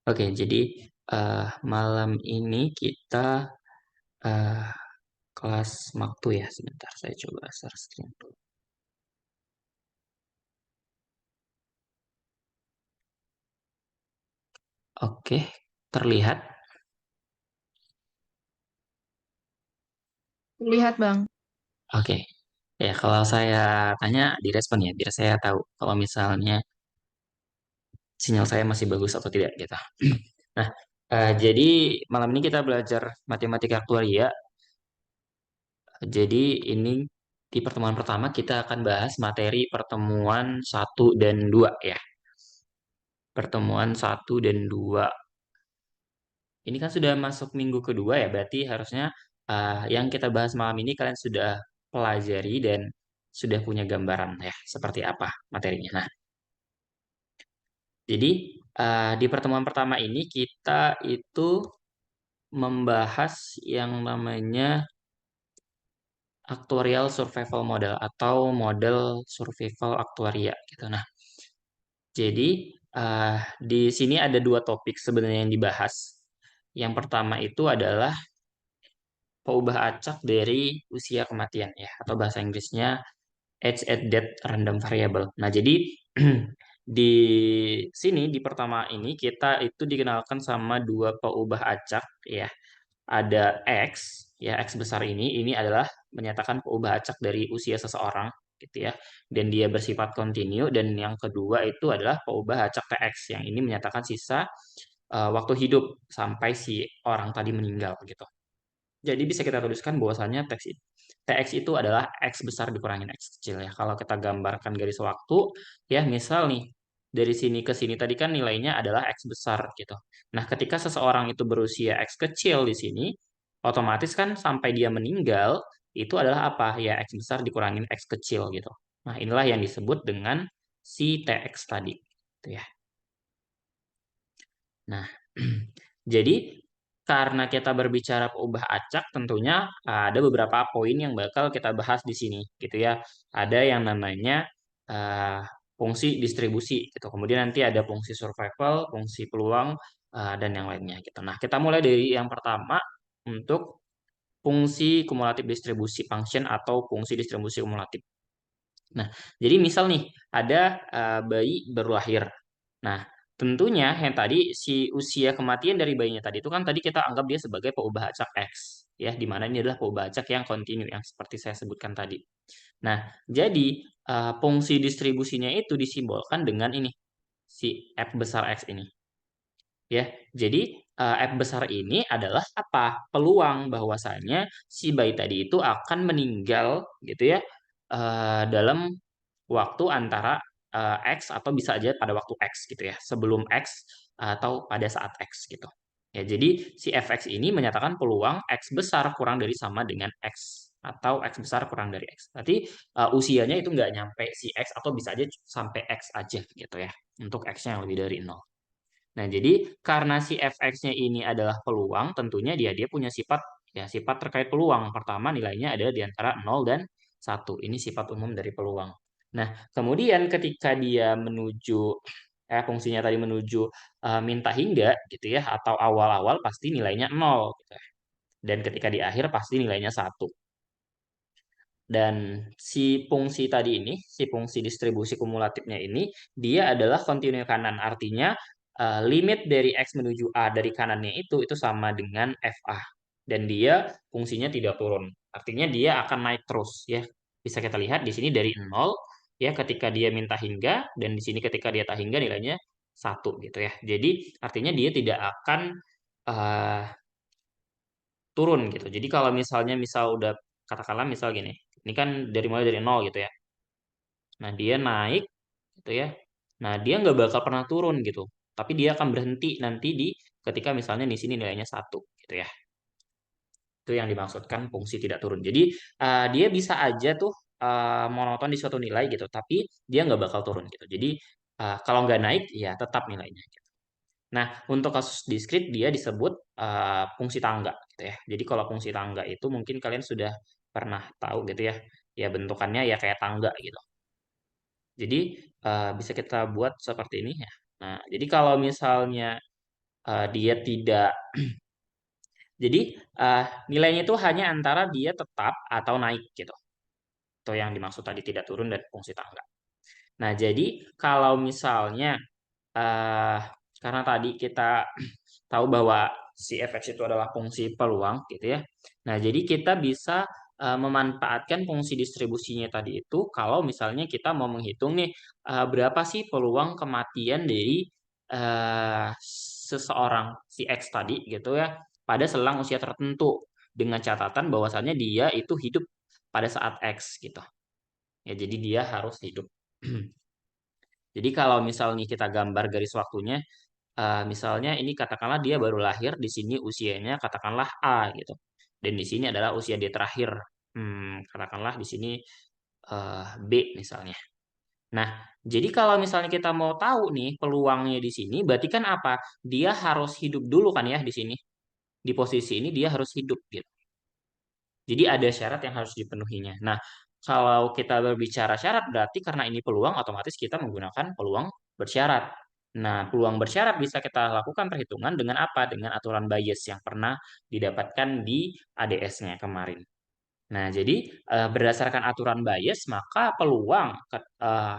Oke, jadi malam ini kita eh, kelas waktu ya. Sebentar, saya coba share screen dulu. Oke, terlihat. Lihat Bang. Oke, ya kalau saya tanya direspon ya, biar saya tahu kalau misalnya sinyal saya masih bagus atau tidak gitu. Nah, jadi malam ini kita belajar matematika aktuaria. Jadi ini di pertemuan pertama kita akan bahas materi pertemuan 1 dan 2 ya. Pertemuan 1 dan 2. Ini kan sudah masuk minggu kedua ya, berarti harusnya yang kita bahas malam ini kalian sudah pelajari dan sudah punya gambaran ya, seperti apa materinya. Nah, jadi di pertemuan pertama ini kita itu membahas yang namanya actuarial survival model atau model survival aktuaria gitu. Nah, jadi di sini ada dua topik sebenarnya yang dibahas. Yang pertama itu adalah pengubah acak dari usia kematian ya, atau bahasa Inggrisnya age at death random variable. Nah, jadi di sini di pertama ini kita itu dikenalkan sama dua pengubah acak ya. Ada X ya, X besar ini adalah menyatakan pengubah acak dari usia seseorang gitu ya. Dan dia bersifat kontinu, dan yang kedua itu adalah pengubah acak TX yang ini menyatakan sisa waktu hidup sampai si orang tadi meninggal gitu. Jadi bisa kita tuliskan bahwasannya TX itu adalah X besar dikurangin X kecil ya. Kalau kita gambarkan garis waktu, ya misal nih, dari sini ke sini tadi kan nilainya adalah X besar gitu. Nah, ketika seseorang itu berusia X kecil di sini, otomatis kan sampai dia meninggal, itu adalah apa? Ya X besar dikurangin X kecil gitu. Nah, inilah yang disebut dengan si TX tadi. Gitu ya. Nah, jadi karena kita berbicara peubah acak, tentunya ada beberapa poin yang bakal kita bahas di sini, gitu ya. Ada yang namanya uh, fungsi distribusi, gitu. Kemudian nanti ada fungsi survival, fungsi peluang, dan yang lainnya, gitu. Nah, kita mulai dari yang pertama untuk fungsi kumulatif distribusi function atau fungsi distribusi kumulatif. Nah, jadi misal nih ada bayi baru lahir. Nah, tentunya yang tadi si usia kematian dari bayinya tadi itu kan tadi kita anggap dia sebagai peubah acak X ya, di mana ini adalah peubah acak yang kontinu yang seperti saya sebutkan tadi. Nah, jadi fungsi distribusinya itu disimbolkan dengan ini si F besar X ini ya. Jadi F besar ini adalah apa? Peluang bahwasanya si bayi tadi itu akan meninggal gitu ya dalam waktu antara X atau bisa aja pada waktu X gitu ya, sebelum X atau pada saat X gitu. Ya, jadi si fx ini menyatakan peluang X besar kurang dari sama dengan X atau X besar kurang dari X. Berarti usianya itu nggak nyampe si X atau bisa aja sampai X aja gitu ya, untuk X-nya yang lebih dari 0. Nah, jadi karena si fx-nya ini adalah peluang, tentunya dia punya sifat ya, sifat terkait peluang. Pertama, nilainya ada di antara 0 dan 1. Ini sifat umum dari peluang. Nah, kemudian ketika dia menuju fungsinya tadi menuju minta hingga gitu ya, atau awal-awal pasti nilainya 0 gitu ya. Dan ketika di akhir pasti nilainya 1. Dan si fungsi tadi ini, si fungsi distribusi kumulatifnya ini, dia adalah kontinu kanan. Artinya limit dari X menuju A dari kanannya itu sama dengan FA. Dan dia fungsinya tidak turun. Artinya dia akan naik terus ya. Bisa kita lihat di sini dari 0 ya ketika dia minta hingga, dan di sini ketika dia tak hingga nilainya 1 gitu ya. Jadi artinya dia tidak akan eh, turun gitu. Jadi kalau misalnya misal udah katakanlah misal gini, ini kan dari mulai dari 0 gitu ya. Nah, dia naik gitu ya. Nah, dia nggak bakal pernah turun gitu. Tapi dia akan berhenti nanti di ketika misalnya di sini nilainya 1 gitu ya. Itu yang dimaksudkan fungsi tidak turun. Jadi dia bisa aja tuh monoton di suatu nilai gitu, tapi dia nggak bakal turun gitu. Jadi kalau nggak naik ya tetap nilainya. Nah, untuk kasus diskrit dia disebut fungsi tangga gitu ya. Jadi kalau fungsi tangga itu mungkin kalian sudah pernah tahu gitu ya. Ya bentukannya ya kayak tangga gitu. Jadi bisa kita buat seperti ini ya. Nah, jadi kalau misalnya dia tidak jadi nilainya itu hanya antara dia tetap atau naik gitu. Itu yang dimaksud tadi tidak turun dan fungsi tangga. Nah, jadi kalau misalnya eh karena tadi kita tahu bahwa si fx itu adalah fungsi peluang gitu ya. Nah, jadi kita bisa memanfaatkan fungsi distribusinya tadi itu kalau misalnya kita mau menghitung nih berapa sih peluang kematian dari seseorang si X tadi gitu ya pada selang usia tertentu dengan catatan bahwasannya dia itu hidup pada saat X gitu. Ya, jadi dia harus hidup. Jadi kalau misalnya kita gambar garis waktunya, misalnya ini katakanlah dia baru lahir, di sini usianya katakanlah A gitu. Dan di sini adalah usia dia terakhir. Katakanlah di sini B misalnya. Nah, jadi kalau misalnya kita mau tahu nih peluangnya di sini, berarti kan apa? Dia harus hidup dulu kan ya di sini. Di posisi ini dia harus hidup gitu. Jadi ada syarat yang harus dipenuhinya. Nah, kalau kita berbicara syarat berarti karena ini peluang otomatis kita menggunakan peluang bersyarat. Nah, peluang bersyarat bisa kita lakukan perhitungan dengan apa? Dengan aturan Bayes yang pernah didapatkan di ADS-nya kemarin. Nah, jadi berdasarkan aturan Bayes, maka peluang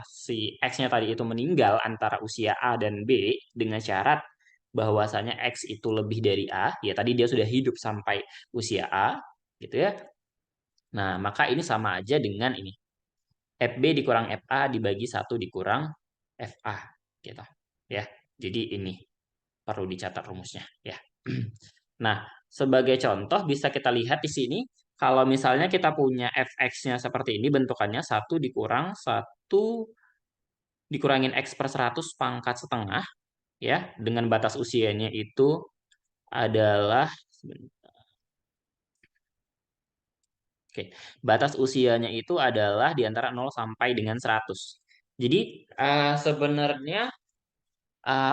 si X-nya tadi itu meninggal antara usia A dan B dengan syarat bahwasanya X itu lebih dari A, ya tadi dia sudah hidup sampai usia A, gitu ya. Nah, maka ini sama aja dengan ini. FB dikurang FA dibagi 1 dikurang FA, gitu. Ya. Jadi ini perlu dicatat rumusnya, ya. Nah, sebagai contoh bisa kita lihat di sini kalau misalnya kita punya fx-nya seperti ini bentukannya 1 dikurang 1 dikurangin x per 100 pangkat setengah ya dengan batas usianya itu adalah Oke, batas usianya itu adalah di antara 0 sampai dengan 100. Jadi sebenarnya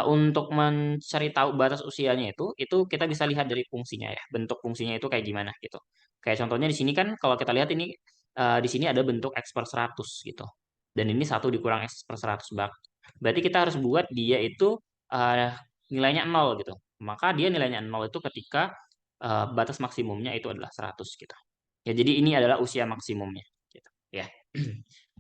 untuk mencari tahu batas usianya itu kita bisa lihat dari fungsinya ya. Bentuk fungsinya itu kayak gimana gitu. Kayak contohnya di sini kan kalau kita lihat ini di sini ada bentuk X per 100 gitu. Dan ini 1 dikurang X per 100 bak. Berarti kita harus buat dia itu eh, nilainya 0 gitu. Maka dia nilainya 0 itu ketika batas maksimumnya itu adalah 100 gitu. Ya, jadi ini adalah usia maksimumnya gitu ya.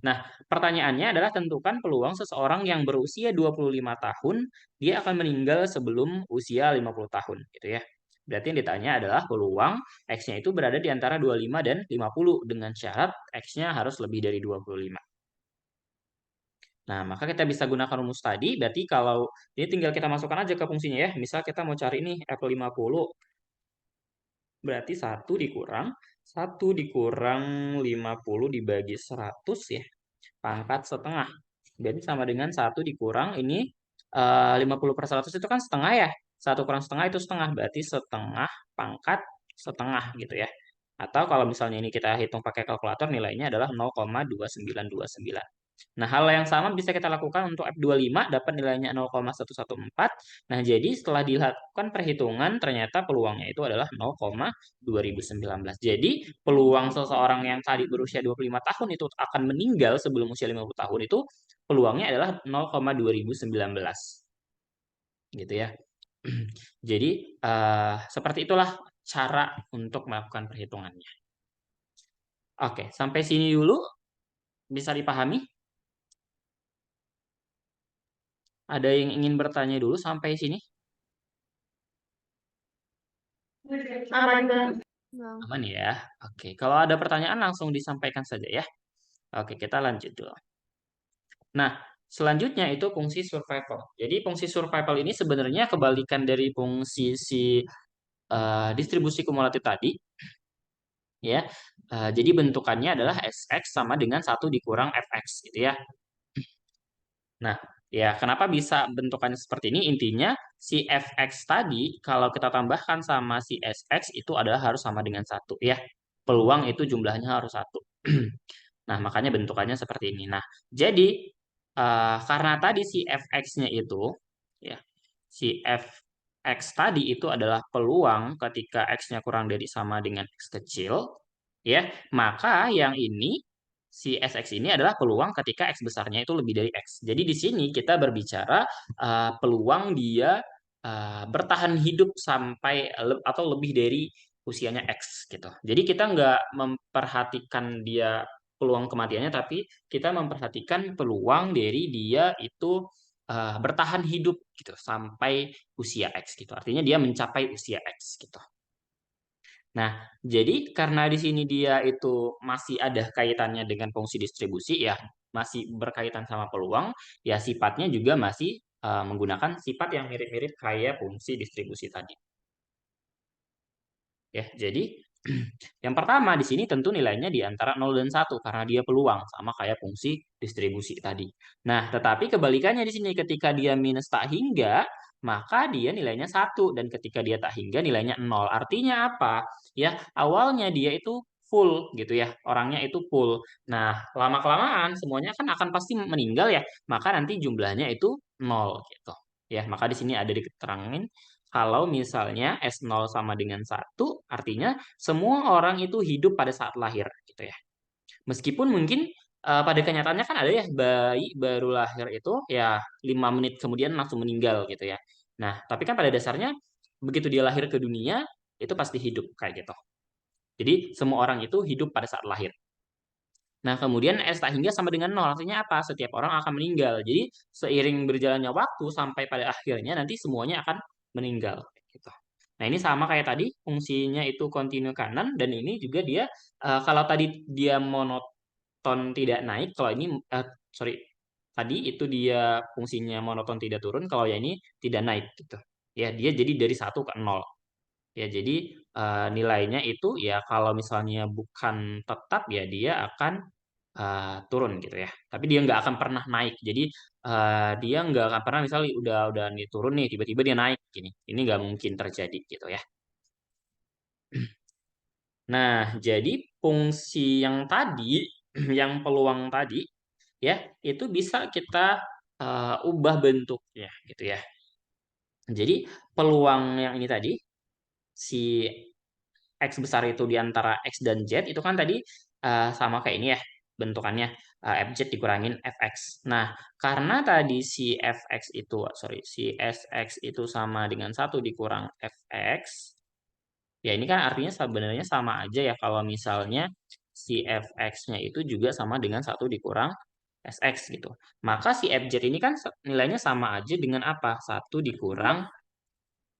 Nah, pertanyaannya adalah tentukan peluang seseorang yang berusia 25 tahun, dia akan meninggal sebelum usia 50 tahun, gitu ya. Berarti yang ditanya adalah peluang X-nya itu berada di antara 25 dan 50 dengan syarat X-nya harus lebih dari 25. Nah, maka kita bisa gunakan rumus tadi, berarti kalau ini tinggal kita masukkan aja ke fungsinya ya. Misal kita mau cari ini F50, berarti 1 dikurang 50 dibagi 100 ya pangkat setengah. Berarti sama dengan 1 dikurang ini 50/100 itu kan setengah ya. 1 kurang setengah itu setengah. Berarti setengah pangkat setengah gitu ya. Atau kalau misalnya ini kita hitung pakai kalkulator nilainya adalah 0,2929. Nah, hal yang sama bisa kita lakukan untuk F25 dapat nilainya 0,114. Nah, jadi setelah dilakukan perhitungan ternyata peluangnya itu adalah 0,2019. Jadi, peluang seseorang yang tadi berusia 25 tahun itu akan meninggal sebelum usia 50 tahun itu peluangnya adalah 0,2019. Gitu ya. Jadi, seperti itulah cara untuk melakukan perhitungannya. Oke, sampai sini dulu bisa dipahami? Ada yang ingin bertanya dulu sampai sini? Aman, Bang. Aman ya? Oke, kalau ada pertanyaan langsung disampaikan saja ya. Oke, kita lanjut dulu. Nah, selanjutnya itu fungsi survival. Jadi fungsi survival ini sebenarnya kebalikan dari fungsi si distribusi kumulatif tadi. Ya, jadi bentukannya adalah SX sama dengan 1 dikurang FX gitu ya. Nah, ya kenapa bisa bentukannya seperti ini? Intinya si fx tadi kalau kita tambahkan sama si sx itu adalah harus sama dengan 1 ya. Peluang itu jumlahnya harus 1. Nah, makanya bentukannya seperti ini. Nah, jadi karena tadi si fx-nya itu ya, si fx tadi itu adalah peluang ketika x-nya kurang dari sama dengan x kecil ya, maka yang ini si SX ini adalah peluang ketika X besarnya itu lebih dari X. Jadi di sini kita berbicara peluang dia bertahan hidup sampai atau lebih dari usianya X gitu. Jadi kita nggak memperhatikan dia peluang kematiannya, tapi kita memperhatikan peluang dari dia itu bertahan hidup gitu sampai usia X gitu. Artinya dia mencapai usia X gitu. Nah, jadi karena di sini dia itu masih ada kaitannya dengan fungsi distribusi ya, masih berkaitan sama peluang, ya sifatnya juga masih menggunakan sifat yang mirip-mirip kayak fungsi distribusi tadi. Ya, jadi yang pertama di sini tentu nilainya di antara 0 dan 1 karena dia peluang sama kayak fungsi distribusi tadi. Nah, tetapi kebalikannya di sini ketika dia minus tak hingga, maka dia nilainya 1 dan ketika dia tak hingga nilainya 0. Artinya apa? Ya, awalnya dia itu full gitu ya. Orangnya itu full. Nah, lama-kelamaan semuanya kan akan pasti meninggal ya. Maka nanti jumlahnya itu 0 gitu. Ya, maka di sini ada diterangin kalau misalnya S0 sama dengan 1, artinya semua orang itu hidup pada saat lahir gitu ya. Meskipun mungkin pada kenyataannya kan ada ya bayi baru lahir itu ya 5 menit kemudian langsung meninggal gitu ya. Nah, tapi kan pada dasarnya begitu dia lahir ke dunia itu pasti hidup kayak gitu. Jadi semua orang itu hidup pada saat lahir. Nah, kemudian S tak hingga sama dengan 0. Artinya apa? Setiap orang akan meninggal. Jadi seiring berjalannya waktu sampai pada akhirnya nanti semuanya akan meninggal gitu. Nah, ini sama kayak tadi fungsinya itu kontinu kanan dan ini juga dia kalau tadi dia monoton tidak naik, kalau ini sorry tadi itu dia fungsinya monoton tidak turun, kalau yang ini tidak naik gitu. Ya, dia jadi dari 1 ke 0. Ya, jadi nilainya itu ya kalau misalnya bukan tetap ya dia akan turun gitu ya. Tapi dia nggak akan pernah naik. Jadi dia nggak akan pernah misalnya udah nih turun nih tiba-tiba dia naik gini. Ini nggak mungkin terjadi gitu ya. Nah, jadi fungsi yang tadi, yang peluang tadi ya itu bisa kita ubah bentuknya gitu ya. Jadi peluang yang ini tadi si X besar itu di antara X dan Z itu kan tadi sama kayak ini ya bentukannya FZ dikurangin FX. Nah, karena tadi si FX itu, sorry, si SX itu sama dengan 1 dikurang FX, ya ini kan artinya sebenarnya sama aja ya kalau misalnya si FX-nya itu juga sama dengan 1 dikurang SX gitu. Maka si FZ ini kan nilainya sama aja dengan apa? 1 dikurang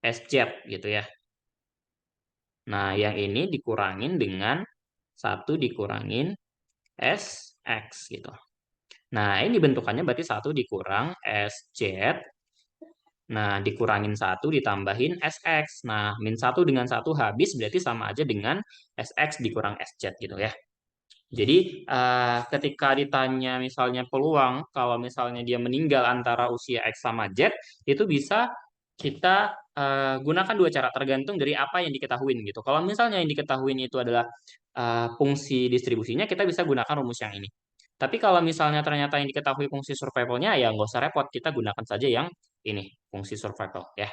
SZ gitu ya. Nah, yang ini dikurangin dengan 1 dikurangin SX gitu. Nah, ini bentukannya berarti 1 dikurang SZ. Nah, dikurangin 1 ditambahin SX. Nah, min 1 dengan 1 habis berarti sama aja dengan SX dikurang SZ gitu ya. Jadi, ketika ditanya misalnya peluang kalau misalnya dia meninggal antara usia X sama Z, itu bisa kita gunakan dua cara tergantung dari apa yang diketahuin gitu. Kalau misalnya yang diketahuin itu adalah fungsi distribusinya, kita bisa gunakan rumus yang ini. Tapi kalau misalnya ternyata yang diketahui fungsi survivalnya, ya nggak usah repot, kita gunakan saja yang ini, fungsi survival ya.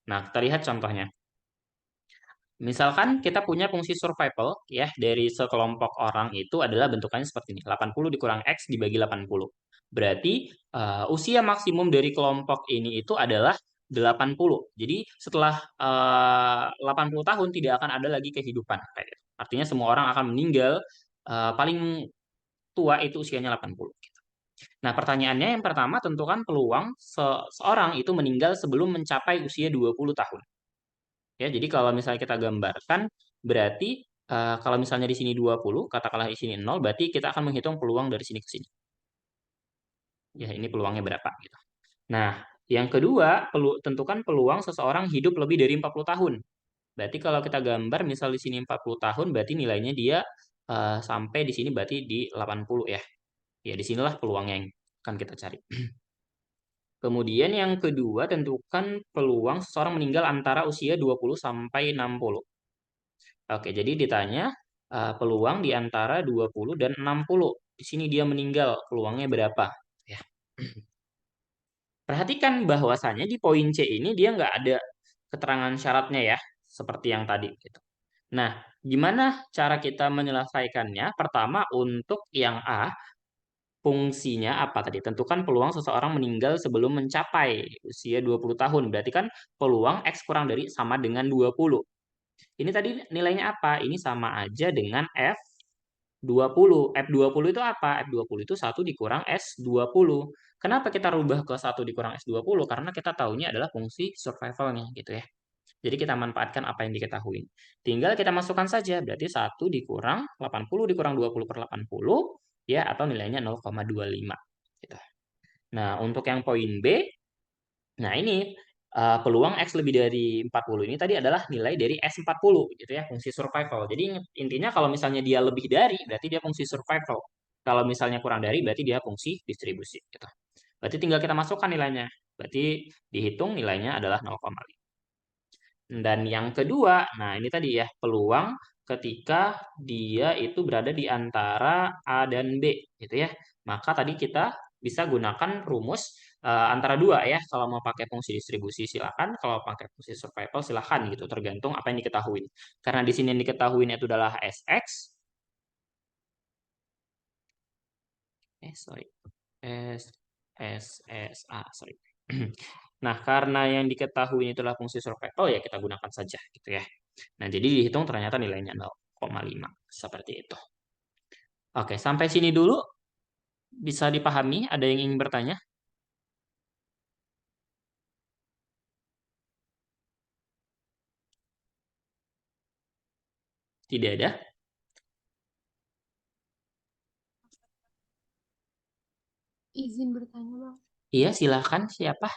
Nah, kita lihat contohnya. Misalkan kita punya fungsi survival ya dari sekelompok orang itu adalah bentukannya seperti ini. 80 dikurang X dibagi 80. Berarti usia maksimum dari kelompok ini itu adalah 80. Jadi setelah 80 tahun tidak akan ada lagi kehidupan kayak gitu. Artinya semua orang akan meninggal paling tua itu usianya 80. Nah, pertanyaannya yang pertama tentukan peluang seseorang itu meninggal sebelum mencapai usia 20 tahun. Ya, jadi kalau misalnya kita gambarkan, berarti kalau misalnya di sini 20, katakanlah di sini 0, berarti kita akan menghitung peluang dari sini ke sini. Ya, ini peluangnya berapa gitu. Nah, yang kedua, tentukan peluang seseorang hidup lebih dari 40 tahun. Berarti kalau kita gambar misal di sini 40 tahun, berarti nilainya dia sampai di sini berarti di 80 ya. Ya, disinilah peluang yang akan kita cari. Kemudian yang kedua, tentukan peluang seseorang meninggal antara usia 20 sampai 60. Oke, jadi ditanya peluang di antara 20 dan 60. Di sini dia meninggal, peluangnya berapa? Ya. Perhatikan bahwasannya di poin C ini dia nggak ada keterangan syaratnya ya, seperti yang tadi gitu. Nah, gimana cara kita menyelesaikannya? Pertama, untuk yang A, fungsinya apa tadi? Tentukan peluang seseorang meninggal sebelum mencapai usia 20 tahun. Berarti kan peluang X kurang dari sama dengan 20. Ini tadi nilainya apa? Ini sama aja dengan F20. F20 itu apa? F20 itu 1 dikurang S20. Kenapa kita rubah ke 1 dikurang S20? Karena kita tahunya adalah fungsi survivalnya gitu ya. Jadi kita manfaatkan apa yang diketahui. Tinggal kita masukkan saja. Berarti 1 dikurang 80 dikurang 20 per 80 ya, atau nilainya 0,25 gitu. Nah, untuk yang poin B, nah ini peluang X lebih dari 40 ini tadi adalah nilai dari S40 gitu ya, fungsi survival. Jadi intinya kalau misalnya dia lebih dari berarti dia fungsi survival. Kalau misalnya kurang dari berarti dia fungsi distribusi gitu. Berarti tinggal kita masukkan nilainya. Berarti dihitung nilainya adalah 0,5. Dan yang kedua, nah ini tadi ya, peluang ketika dia itu berada di antara A dan B gitu ya. Maka tadi kita bisa gunakan rumus antara dua ya. Kalau mau pakai fungsi distribusi silakan, kalau pakai fungsi survival silakan gitu, tergantung apa yang diketahui. Karena di sini yang diketahui itu adalah Sx, sorry, S SSA, sorry. Nah, karena yang diketahui itulah fungsi survival ya kita gunakan saja gitu ya. Nah, jadi dihitung ternyata nilainya 0,5. Seperti itu. Oke, sampai sini dulu bisa dipahami? Ada yang ingin bertanya? Tidak ada? Izin bertanya, Bang. Iya, silakan. Siapa?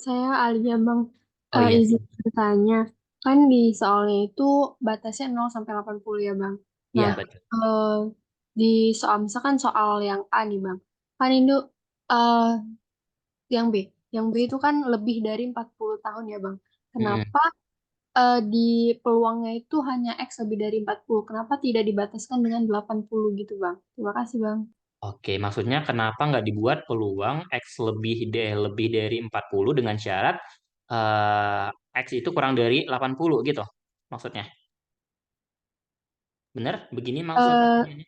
Saya Alia, Bang. Oh iya. Izin bertanya. Kan di soalnya itu batasnya 0 sampai 80 ya, Bang. Nah, Iya, betul. di soal, misalkan soal yang A nih, Bang. Kan itu eh, yang B. Yang B itu kan lebih dari 40 tahun ya, Bang. Mm-mm. Kenapa di peluangnya itu hanya X lebih dari 40? Kenapa tidak dibataskan dengan 80 gitu, Bang? Terima kasih, Bang. Oke, maksudnya kenapa nggak dibuat peluang X lebih dari 40 dengan syarat eh, X itu kurang dari 80 gitu? Maksudnya. Benar? Begini maksud Eh, pertanyaannya?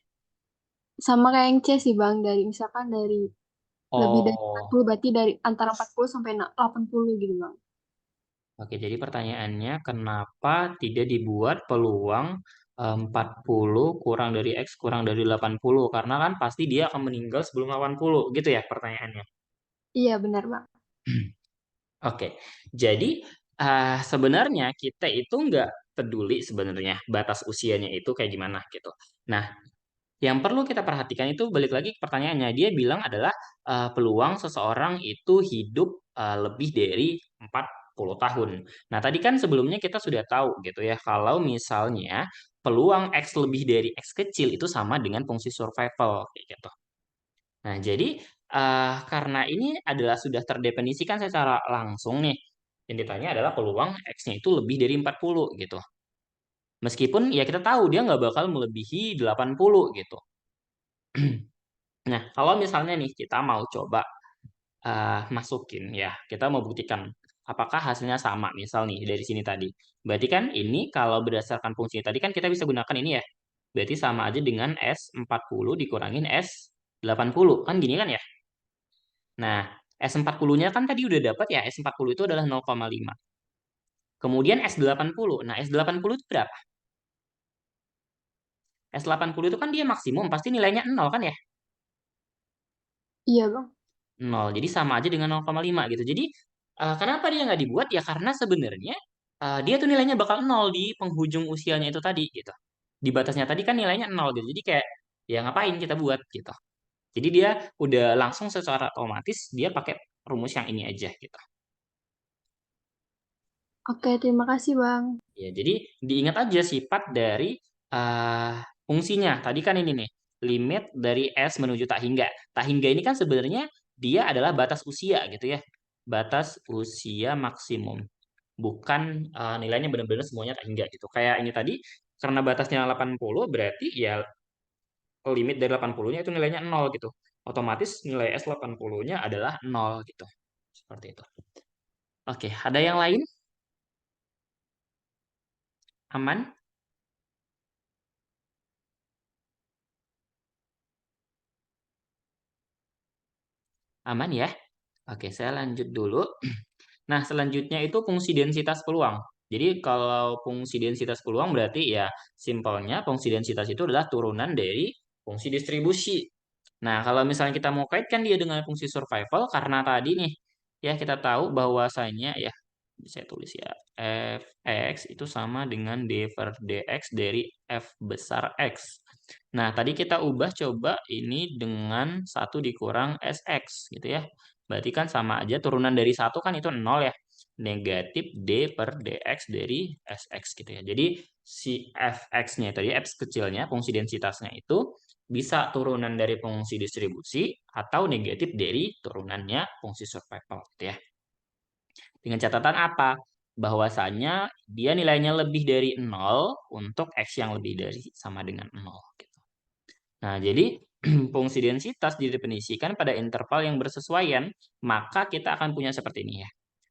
Sama kayak yang C sih Bang, dari misalkan dari lebih dari Oh, 40 berarti dari antara 40 sampai 80 gitu Bang. oke, jadi pertanyaannya kenapa tidak dibuat peluang 40 kurang dari X kurang dari 80? Karena kan pasti dia akan meninggal sebelum 80, gitu ya pertanyaannya. Iya benar Bang. Oke, jadi sebenarnya kita itu nggak peduli sebenarnya batas usianya itu kayak gimana gitu. Nah, yang perlu kita perhatikan itu balik lagi ke pertanyaannya. Dia bilang adalah peluang seseorang itu hidup lebih dari 40 tahun. Nah, tadi kan sebelumnya kita sudah tahu gitu ya, kalau misalnya peluang X lebih dari X kecil itu sama dengan fungsi survival kayak gitu. Nah, jadi karena ini adalah sudah terdefinisikan secara langsung nih. Yang ditanya adalah peluang X-nya itu lebih dari 40 gitu. Meskipun ya kita tahu dia nggak bakal melebihi 80 gitu. Nah, kalau misalnya nih kita mau coba masukin ya, kita mau buktikan apakah hasilnya sama. Misal nih dari sini tadi. Berarti kan ini kalau berdasarkan fungsi tadi kan kita bisa gunakan ini ya. Berarti sama aja dengan S40 dikurangin S80. Kan gini kan ya? Nah, S40-nya kan tadi udah dapat ya, S40 itu adalah 0,5. Kemudian S80. Nah, S80 itu berapa? S80 itu kan dia maksimum, pasti nilainya 0 kan ya? Iya Bang. 0. Jadi sama aja dengan 0,5 gitu. Jadi kenapa dia nggak dibuat? Ya karena sebenarnya dia tuh nilainya bakal 0 di penghujung usianya itu tadi gitu. Di batasnya tadi kan nilainya 0 gitu. Jadi kayak ya ngapain kita buat gitu. Jadi dia udah langsung secara otomatis dia pakai rumus yang ini aja gitu. Oke, terima kasih Bang. Ya, jadi diingat aja sifat dari uh, fungsinya. Tadi kan ini nih, limit dari S menuju tak hingga. Tak hingga ini kan sebenarnya dia adalah batas usia gitu ya. Batas usia maksimum. Bukan nilainya benar-benar semuanya tak hingga gitu. Kayak ini tadi, karena batasnya 80 berarti ya limit dari 80-nya itu nilainya 0 gitu. Otomatis nilai S 80-nya adalah 0 gitu. Seperti itu. Oke, ada yang lain? Aman? Aman ya? Oke, saya lanjut dulu. Nah, selanjutnya itu fungsi densitas peluang. Jadi kalau fungsi densitas peluang berarti ya simpelnya fungsi densitas itu adalah turunan dari fungsi distribusi. Nah, kalau misalnya kita mau kaitkan dia dengan fungsi survival, karena tadi nih, ya kita tahu bahwasanya ya, saya tulis ya, fx itu sama dengan d per dx dari f besar x. Nah, tadi kita ubah coba ini dengan 1 dikurang sx gitu ya. Berarti kan sama aja turunan dari 1 kan itu 0 ya. Negatif d per dx dari sx gitu ya. Jadi si fx-nya tadi, f kecilnya, fungsi densitasnya itu bisa turunan dari fungsi distribusi atau negatif dari turunannya fungsi survival gitu ya. Dengan catatan apa? Bahwasanya dia nilainya lebih dari 0 untuk x yang lebih dari sama dengan 0 gitu. Nah, jadi fungsi densitas didefinisikan pada interval yang bersesuaian, maka kita akan punya seperti ini ya.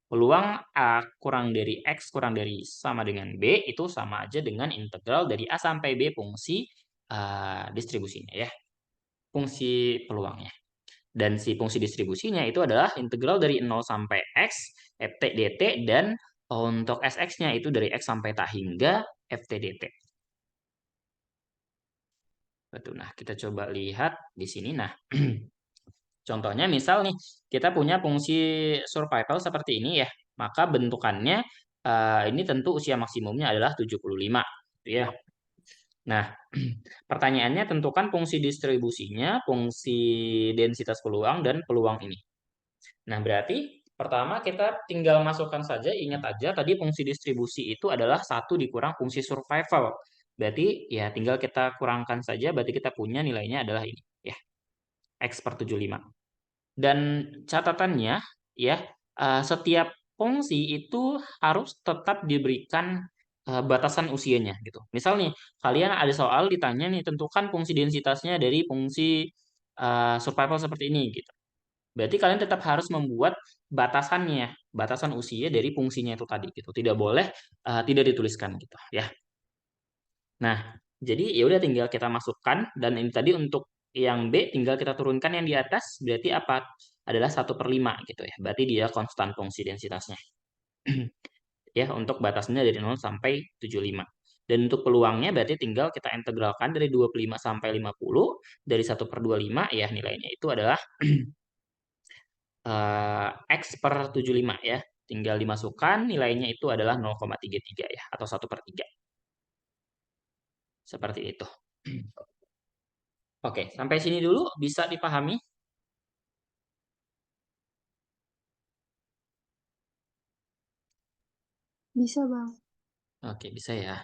Peluang A kurang dari X kurang dari sama dengan B itu sama aja dengan integral dari A sampai B fungsi distribusinya ya. Fungsi peluangnya. Dan si fungsi distribusinya itu adalah integral dari 0 sampai X, ft dt, dan untuk Sx-nya itu dari X sampai tak hingga ft dt. Betul. Nah, kita coba lihat di sini. Nah, contohnya misal nih, kita punya fungsi survival seperti ini ya. Maka bentukannya ini tentu usia maksimumnya adalah 75. Gitu ya. Nah, pertanyaannya tentukan fungsi distribusinya, fungsi densitas peluang, dan peluang ini. Nah, berarti pertama kita tinggal masukkan saja, ingat aja tadi fungsi distribusi itu adalah 1 dikurang fungsi survival. Berarti ya tinggal kita kurangkan saja, berarti kita punya nilainya adalah ini ya, X per 75. Dan catatannya ya, setiap fungsi itu harus tetap diberikan batasan usianya gitu. Misal nih, kalian ada soal ditanya nih, tentukan fungsi densitasnya dari fungsi survival seperti ini gitu. Berarti kalian tetap harus membuat batasannya, batasan usia dari fungsinya itu tadi gitu. Tidak boleh tidak dituliskan gitu ya. Nah, jadi ya udah tinggal kita masukkan, dan ini tadi untuk yang B tinggal kita turunkan yang di atas, berarti apa? Adalah 1/5 gitu ya. Berarti dia konstan fungsi densitasnya. Ya, untuk batasnya dari 0 sampai 75. Dan untuk peluangnya berarti tinggal kita integralkan dari 25 sampai 50, dari 1/25 ya nilainya itu adalah X per 75 ya. Tinggal dimasukkan, nilainya itu adalah 0,33 ya, atau 1/3. Seperti itu. Oke, sampai sini dulu bisa dipahami? Bisa, Bang. Oke, bisa ya.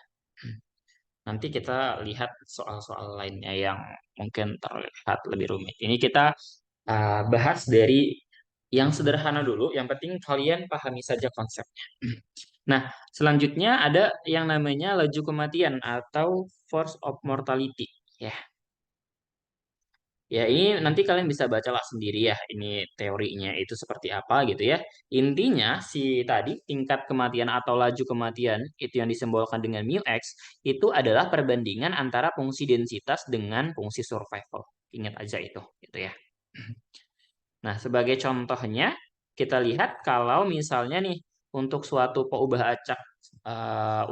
Nanti kita lihat soal-soal lainnya yang mungkin terlihat lebih rumit. Ini kita bahas dari yang sederhana dulu, yang penting kalian pahami saja konsepnya. Nah, selanjutnya ada yang namanya laju kematian atau force of mortality. Ya, ya, ini nanti kalian bisa bacalah sendiri ya, ini teorinya itu seperti apa gitu ya. Intinya si tadi tingkat kematian atau laju kematian itu yang disimbolkan dengan mu x itu adalah perbandingan antara fungsi densitas dengan fungsi survival. Ingat aja itu gitu ya. Nah, sebagai contohnya kita lihat kalau misalnya nih untuk suatu peubah acak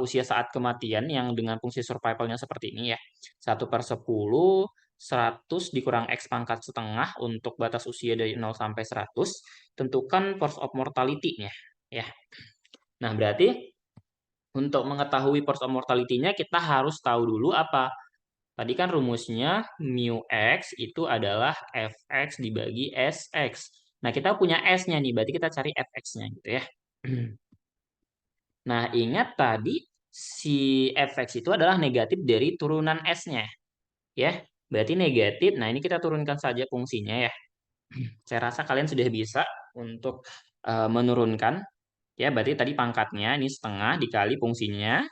usia saat kematian yang dengan fungsi survivalnya seperti ini ya. 1/10, 100 dikurang X pangkat setengah untuk batas usia dari 0 sampai 100, tentukan force of mortality-nya ya. Nah, berarti untuk mengetahui force of mortality-nya kita harus tahu dulu apa? Tadi kan rumusnya mu x itu adalah fx dibagi sx. Nah, kita punya s-nya nih, berarti kita cari fx-nya gitu ya. Nah, ingat tadi si fx itu adalah negatif dari turunan s-nya, ya. Berarti negatif. Nah, ini kita turunkan saja fungsinya ya. Saya rasa kalian sudah bisa untuk menurunkan. Ya, berarti tadi pangkatnya ini setengah dikali fungsinya.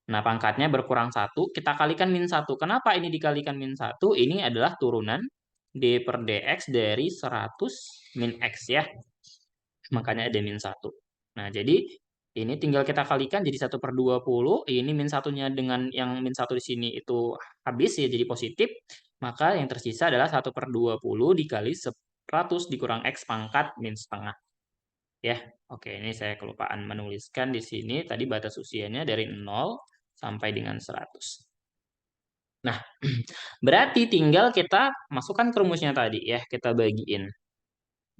Nah, pangkatnya berkurang 1, kita kalikan min 1. Kenapa ini dikalikan min 1? Ini adalah turunan d per dx dari 100 min x ya. Makanya ada min 1. Nah, jadi ini tinggal kita kalikan jadi 1/20. Ini min satunya dengan yang min 1 di sini itu habis ya, jadi positif. Maka yang tersisa adalah 1/20 dikali 100 dikurang X pangkat min setengah. Ya, oke, ini saya kelupaan menuliskan di sini. Tadi batas usianya dari 0 sampai dengan 100. Nah, berarti tinggal kita masukkan ke rumusnya tadi ya, kita bagiin.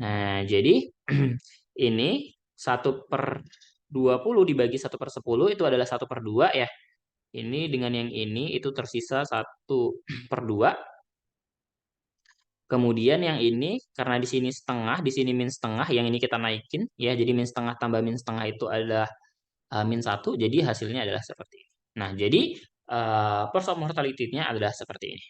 Nah, jadi ini 1/20 dibagi 1/10 itu adalah 1/2 ya. Ini dengan yang ini itu tersisa 1/2. Kemudian yang ini karena di sini setengah, di sini min setengah, yang ini kita naikin ya. Jadi min setengah tambah min setengah itu adalah min 1, jadi hasilnya adalah seperti ini. Nah, jadi first of mortality-nya adalah seperti ini.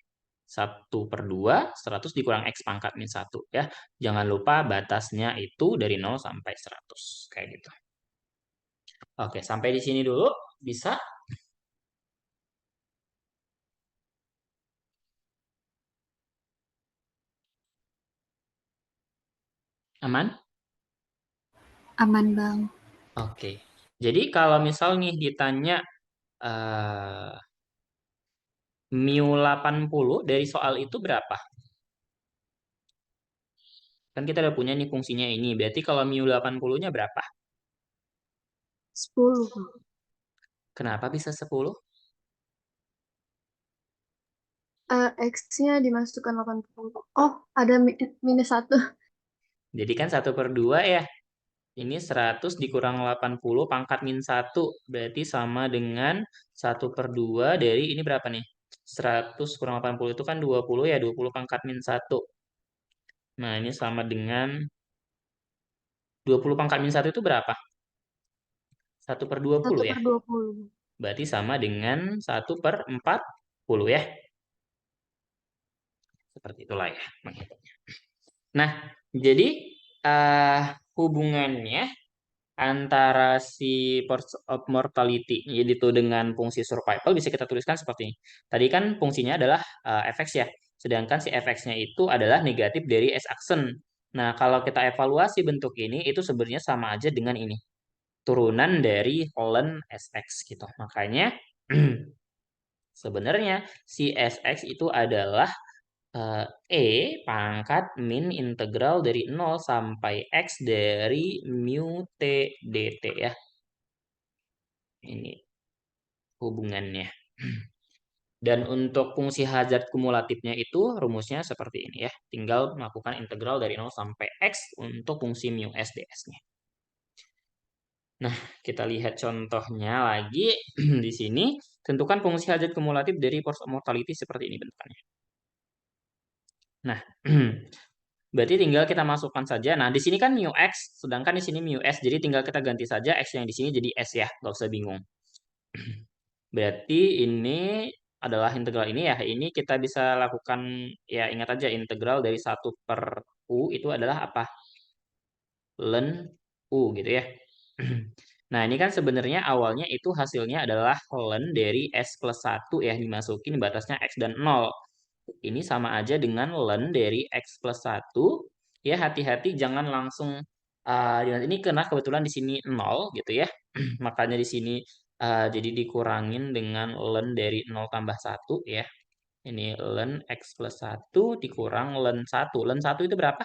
1/2, 100 dikurang X pangkat min 1 ya. Jangan lupa batasnya itu dari 0 sampai 100. Kayak gitu. Oke, sampai di sini dulu. Bisa? Aman? Aman, Bang. Oke. Jadi kalau misal nih ditanya eh, mu 80 dari soal itu berapa? Kan kita udah punya nih fungsinya ini. Berarti kalau mu 80-nya berapa? 10, Bang. Kenapa bisa 10? X-nya dimasukkan 80. Oh, ada minus 1. Jadi kan 1/2 ya. Ini 100 dikurang 80 pangkat min 1. Berarti sama dengan 1/2 dari ini berapa nih? 100 kurang 80 itu kan 20 ya. 20 pangkat min 1. Nah, ini sama dengan 20 pangkat min 1 itu berapa? 1/20 Satu ya. per 20. Berarti sama dengan 1/40 ya. Seperti itulah ya menghitungnya. Nah, jadi eh hubungannya antara si force of mortality yaitu dengan fungsi survival bisa kita tuliskan seperti ini. Tadi kan fungsinya adalah fx ya. Sedangkan si fx-nya itu adalah negatif dari s aksen. Nah, kalau kita evaluasi bentuk ini itu sebenarnya sama aja dengan ini. Turunan dari ln sx gitu. Makanya sebenarnya si sx itu adalah E pangkat min integral dari 0 sampai X dari mu T dt ya. Ini hubungannya. Dan untuk fungsi Hazard kumulatifnya itu rumusnya seperti ini ya. Tinggal melakukan integral dari 0 sampai X untuk fungsi mu S ds-nya. Nah, kita lihat contohnya lagi di sini. Tentukan fungsi Hazard kumulatif dari force of mortality seperti ini bentukannya. Nah, berarti tinggal kita masukkan saja. Nah, di sini kan mu x, sedangkan di sini mu s. Jadi tinggal kita ganti saja x yang di sini jadi s ya, nggak usah bingung. Berarti ini adalah integral ini ya. Ini kita bisa lakukan, ya ingat aja integral dari 1/u itu adalah apa? Ln u gitu ya. Nah, ini kan sebenarnya awalnya itu hasilnya adalah ln dari s plus 1 ya, dimasukin batasnya x dan 0. Ini sama aja dengan ln dari x plus 1. Ya, hati-hati jangan langsung ini karena kebetulan di sini 0 gitu ya. Makanya di sini jadi dikurangin dengan ln dari 0 tambah 1 ya. Ini ln x plus 1 dikurang ln 1. Ln 1 itu berapa?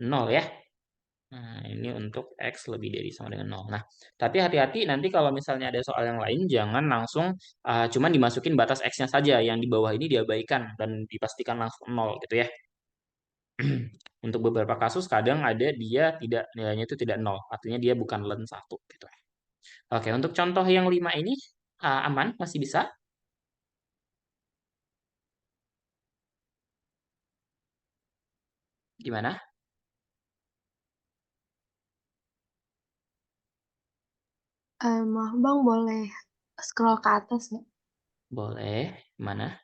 0 ya. Nah, ini untuk X lebih dari sama dengan 0. Nah, tapi hati-hati nanti kalau misalnya ada soal yang lain, jangan langsung cuman dimasukin batas X-nya saja. Yang di bawah ini diabaikan dan dipastikan langsung 0 gitu ya. Untuk beberapa kasus kadang ada dia tidak nilainya itu tidak 0. Artinya dia bukan len 1 gitu. Oke, untuk contoh yang 5 ini aman, masih bisa? Gimana? Maaf, Bang, boleh scroll ke atas nggak? Boleh. Mana?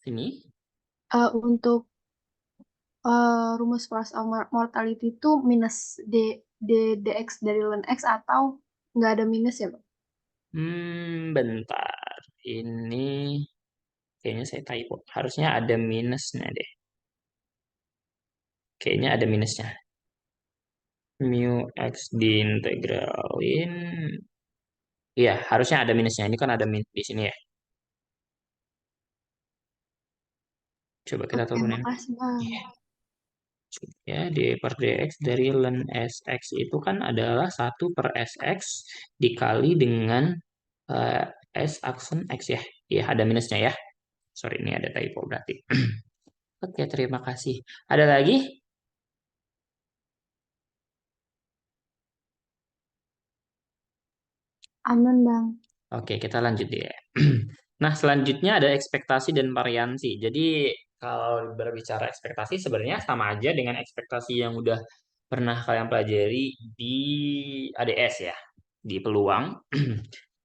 Sini. Untuk rumus force of mortality itu minus d d dx dari ln x atau nggak ada minus ya, Bang? Bentar. Ini kayaknya saya typo. Harusnya ada minusnya deh. Kayaknya ada minusnya. Mu x diintegralin. Iya, harusnya ada minusnya. Ini kan ada min di sini ya. Coba kita Oke, turunin. makasih Bang. Ya, d per dx dari ln sx itu kan adalah 1/sx dikali dengan eh, s aksen x ya. Ya, ada minusnya ya. Sorry, ini ada typo berarti. Oke, terima kasih. Ada lagi? Aman Bang. Oke, kita lanjut ya. Nah, selanjutnya ada ekspektasi dan variansi. Jadi, kalau berbicara ekspektasi sebenarnya sama aja dengan ekspektasi yang udah pernah kalian pelajari di ADS ya, di peluang.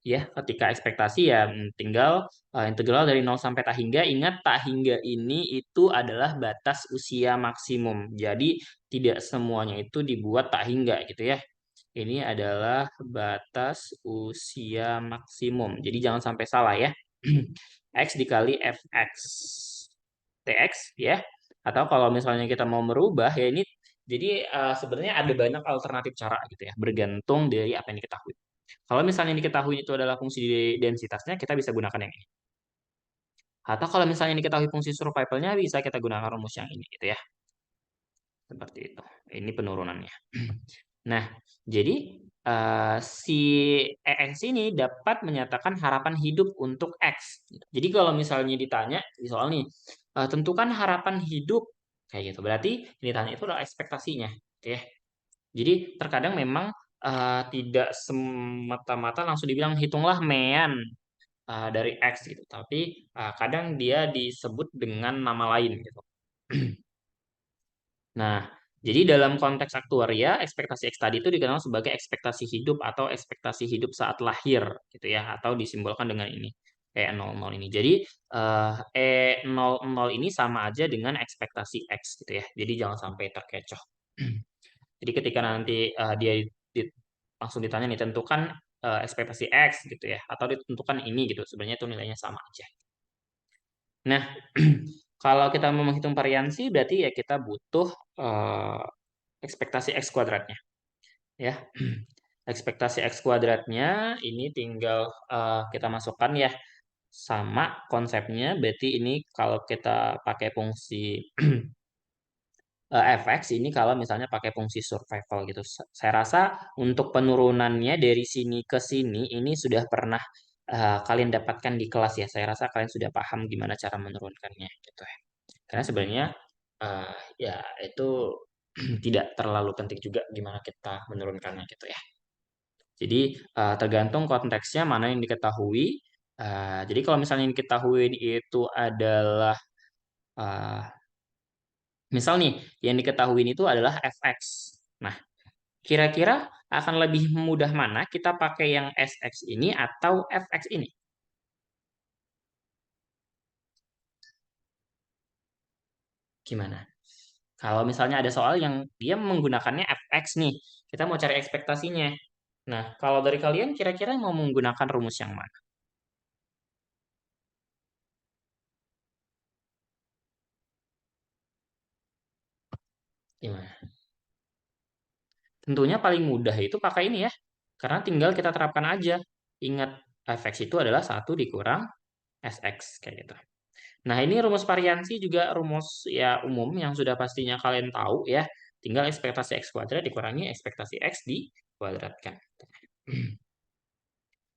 Ya, ketika ekspektasi ya tinggal integral dari 0 sampai tak hingga. Ingat, tak hingga ini itu adalah batas usia maksimum. Jadi, tidak semuanya itu dibuat tak hingga gitu ya. Ini adalah batas usia maksimum. Jadi jangan sampai salah ya. X dikali fx tx ya. Atau kalau misalnya kita mau merubah ya ini jadi sebenarnya ada banyak alternatif cara gitu ya, bergantung dari apa yang diketahui. Kalau misalnya yang diketahui itu adalah fungsi densitasnya, kita bisa gunakan yang ini. Atau kalau misalnya yang diketahui fungsi survivalnya, bisa kita gunakan rumus yang ini gitu ya. Seperti itu. Ini penurunannya. Nah, jadi si EX ini dapat menyatakan harapan hidup untuk X. Jadi kalau misalnya ditanya di soal nih, tentukan harapan hidup kayak gitu. Berarti yang ditanya itu adalah ekspektasinya, oke. Jadi terkadang memang tidak semata-mata langsung dibilang hitunglah mean dari X gitu, tapi kadang dia disebut dengan nama lain gitu. Nah, jadi dalam konteks aktuaria, ekspektasi X tadi itu dikenal sebagai ekspektasi hidup atau ekspektasi hidup saat lahir, gitu ya, atau disimbolkan dengan ini, E00 ini. Jadi, E00 ini sama aja dengan ekspektasi X, gitu ya. Jadi jangan sampai terkecoh. Jadi ketika nanti dia langsung ditanya nih, tentukan ekspektasi X, gitu ya, atau ditentukan ini, gitu. Sebenarnya itu nilainya sama aja. Nah, kalau kita mau menghitung variansi, berarti ya kita butuh eh, ekspektasi X kuadratnya. Ya, ekspektasi X kuadratnya ini tinggal kita masukkan ya. Sama konsepnya, berarti ini kalau kita pakai fungsi fx ini kalau misalnya pakai fungsi survival gitu. Saya rasa untuk penurunannya dari sini ke sini ini sudah pernah kalian dapatkan di kelas ya. Saya rasa kalian sudah paham gimana cara menurunkannya gitu ya. Karena sebenarnya eh, ya itu tidak terlalu penting juga gimana kita menurunkannya gitu ya. Jadi tergantung konteksnya mana yang diketahui. Jadi kalau misalnya yang diketahui itu adalah eh, misal nih yang diketahui itu adalah fx. Nah, kira-kira akan lebih mudah mana kita pakai yang sx ini atau fx ini? Gimana? Kalau misalnya ada soal yang dia menggunakannya fx nih, kita mau cari ekspektasinya. Nah, kalau dari kalian kira-kira mau menggunakan rumus yang mana? Gimana? Tentunya paling mudah itu pakai ini ya. Karena tinggal kita terapkan aja. Ingat, fx itu adalah 1 dikurang sx kayak gitu. Nah, ini rumus variansi juga rumus ya umum yang sudah pastinya kalian tahu ya. Tinggal ekspektasi x kuadrat dikurangi ekspektasi x dikuadratkan.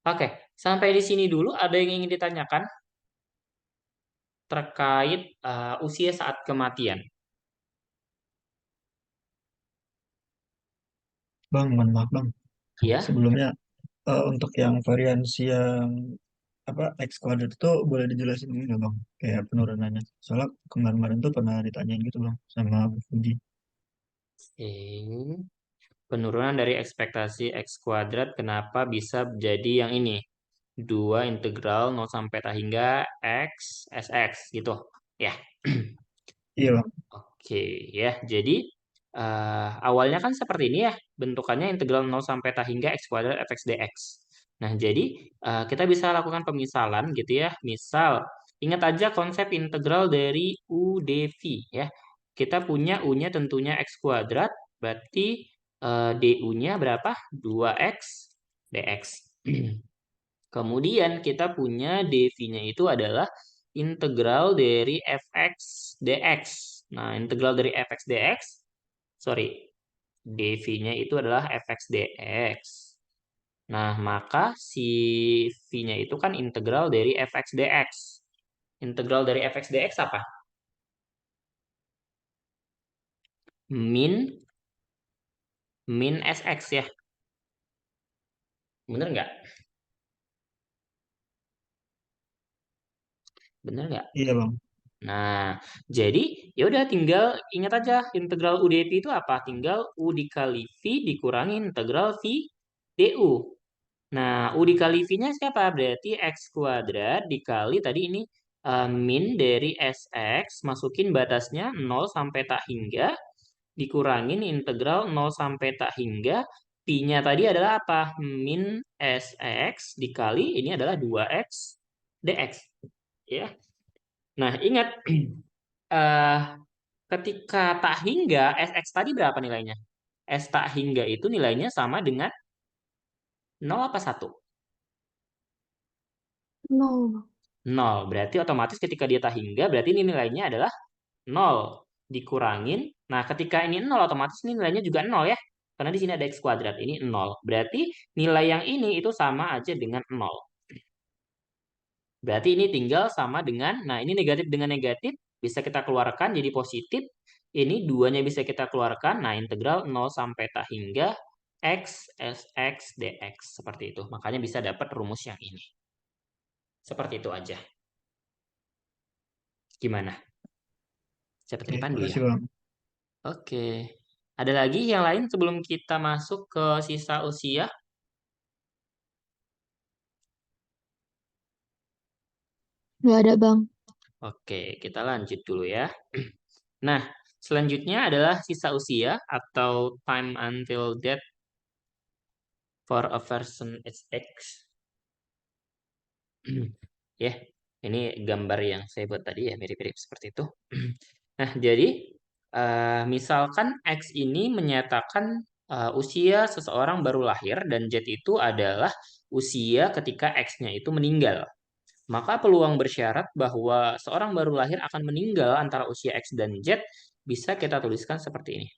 Oke, sampai di sini dulu ada yang ingin ditanyakan terkait usia saat kematian. Bang, mohon maaf Bang. Ya, Sebelumnya untuk yang variansi yang apa X kuadrat itu boleh dijelasin ini nggak Bang? Kayak penurunannya. Soalnya kemarin-kemarin tuh pernah ditanyain gitu Bang sama Bu Fuji. oke. Penurunan dari ekspektasi x kuadrat kenapa bisa jadi yang ini? 2 integral 0 sampai tak hingga x sx gitu. Ya. Iya Bang. Oke ya. Jadi awalnya kan seperti ini ya. Bentukannya integral 0 sampai tak hingga x kuadrat fx dx. Nah, jadi kita bisa lakukan pemisalan gitu ya. Misal, ingat aja konsep integral dari u dv ya. Kita punya u-nya tentunya x kuadrat, berarti du-nya berapa? 2x dx. Kemudian kita punya dv-nya itu adalah integral dari fx dx. Nah, integral dari fx dx, sorry, dv-nya itu adalah fx dx. Nah, maka si v-nya itu kan integral dari fx dx. Integral dari fx dx apa? Min sx ya. Bener nggak? Bener nggak? Iya bang. Nah, jadi ya udah tinggal ingat aja integral u dv itu apa? Tinggal u dikali v dikurangi integral v du. Nah, u dikali v-nya siapa? Berarti x kuadrat dikali tadi ini min dari sx, masukin batasnya 0 sampai tak hingga, dikurangin integral 0 sampai tak hingga, pi-nya tadi adalah apa? Min sx dikali ini adalah 2x dx. Ya. Nah, ingat eh ketika tak hingga sx tadi berapa nilainya? S tak hingga itu nilainya sama dengan 0 apa 1? No. 0. Berarti otomatis ketika dia tak hingga berarti ini nilainya adalah 0 dikurangin. Nah, ketika ini 0 otomatis ini nilainya juga 0 ya. Karena di sini ada x kuadrat, ini 0. Berarti nilai yang ini itu sama aja dengan 0. Berarti ini tinggal sama dengan, nah ini negatif dengan negatif bisa kita keluarkan jadi positif. Ini duanya bisa kita keluarkan. Nah, integral 0 sampai tak hingga x sx dx seperti itu. Makanya bisa dapat rumus yang ini. Seperti itu aja. Gimana? Cepat Oke, dipandu ya. makasih bang. Oke. Ada lagi yang lain sebelum kita masuk ke sisa usia? Nggak ada, Bang. Oke, kita lanjut dulu ya. Nah, selanjutnya adalah sisa usia atau time until death for a person age X. Ya, ini gambar yang saya buat tadi ya, mirip-mirip seperti itu. Nah, jadi misalkan X ini menyatakan usia seseorang baru lahir dan Z itu adalah usia ketika X-nya itu meninggal. Maka peluang bersyarat bahwa seorang baru lahir akan meninggal antara usia X dan Z bisa kita tuliskan seperti ini.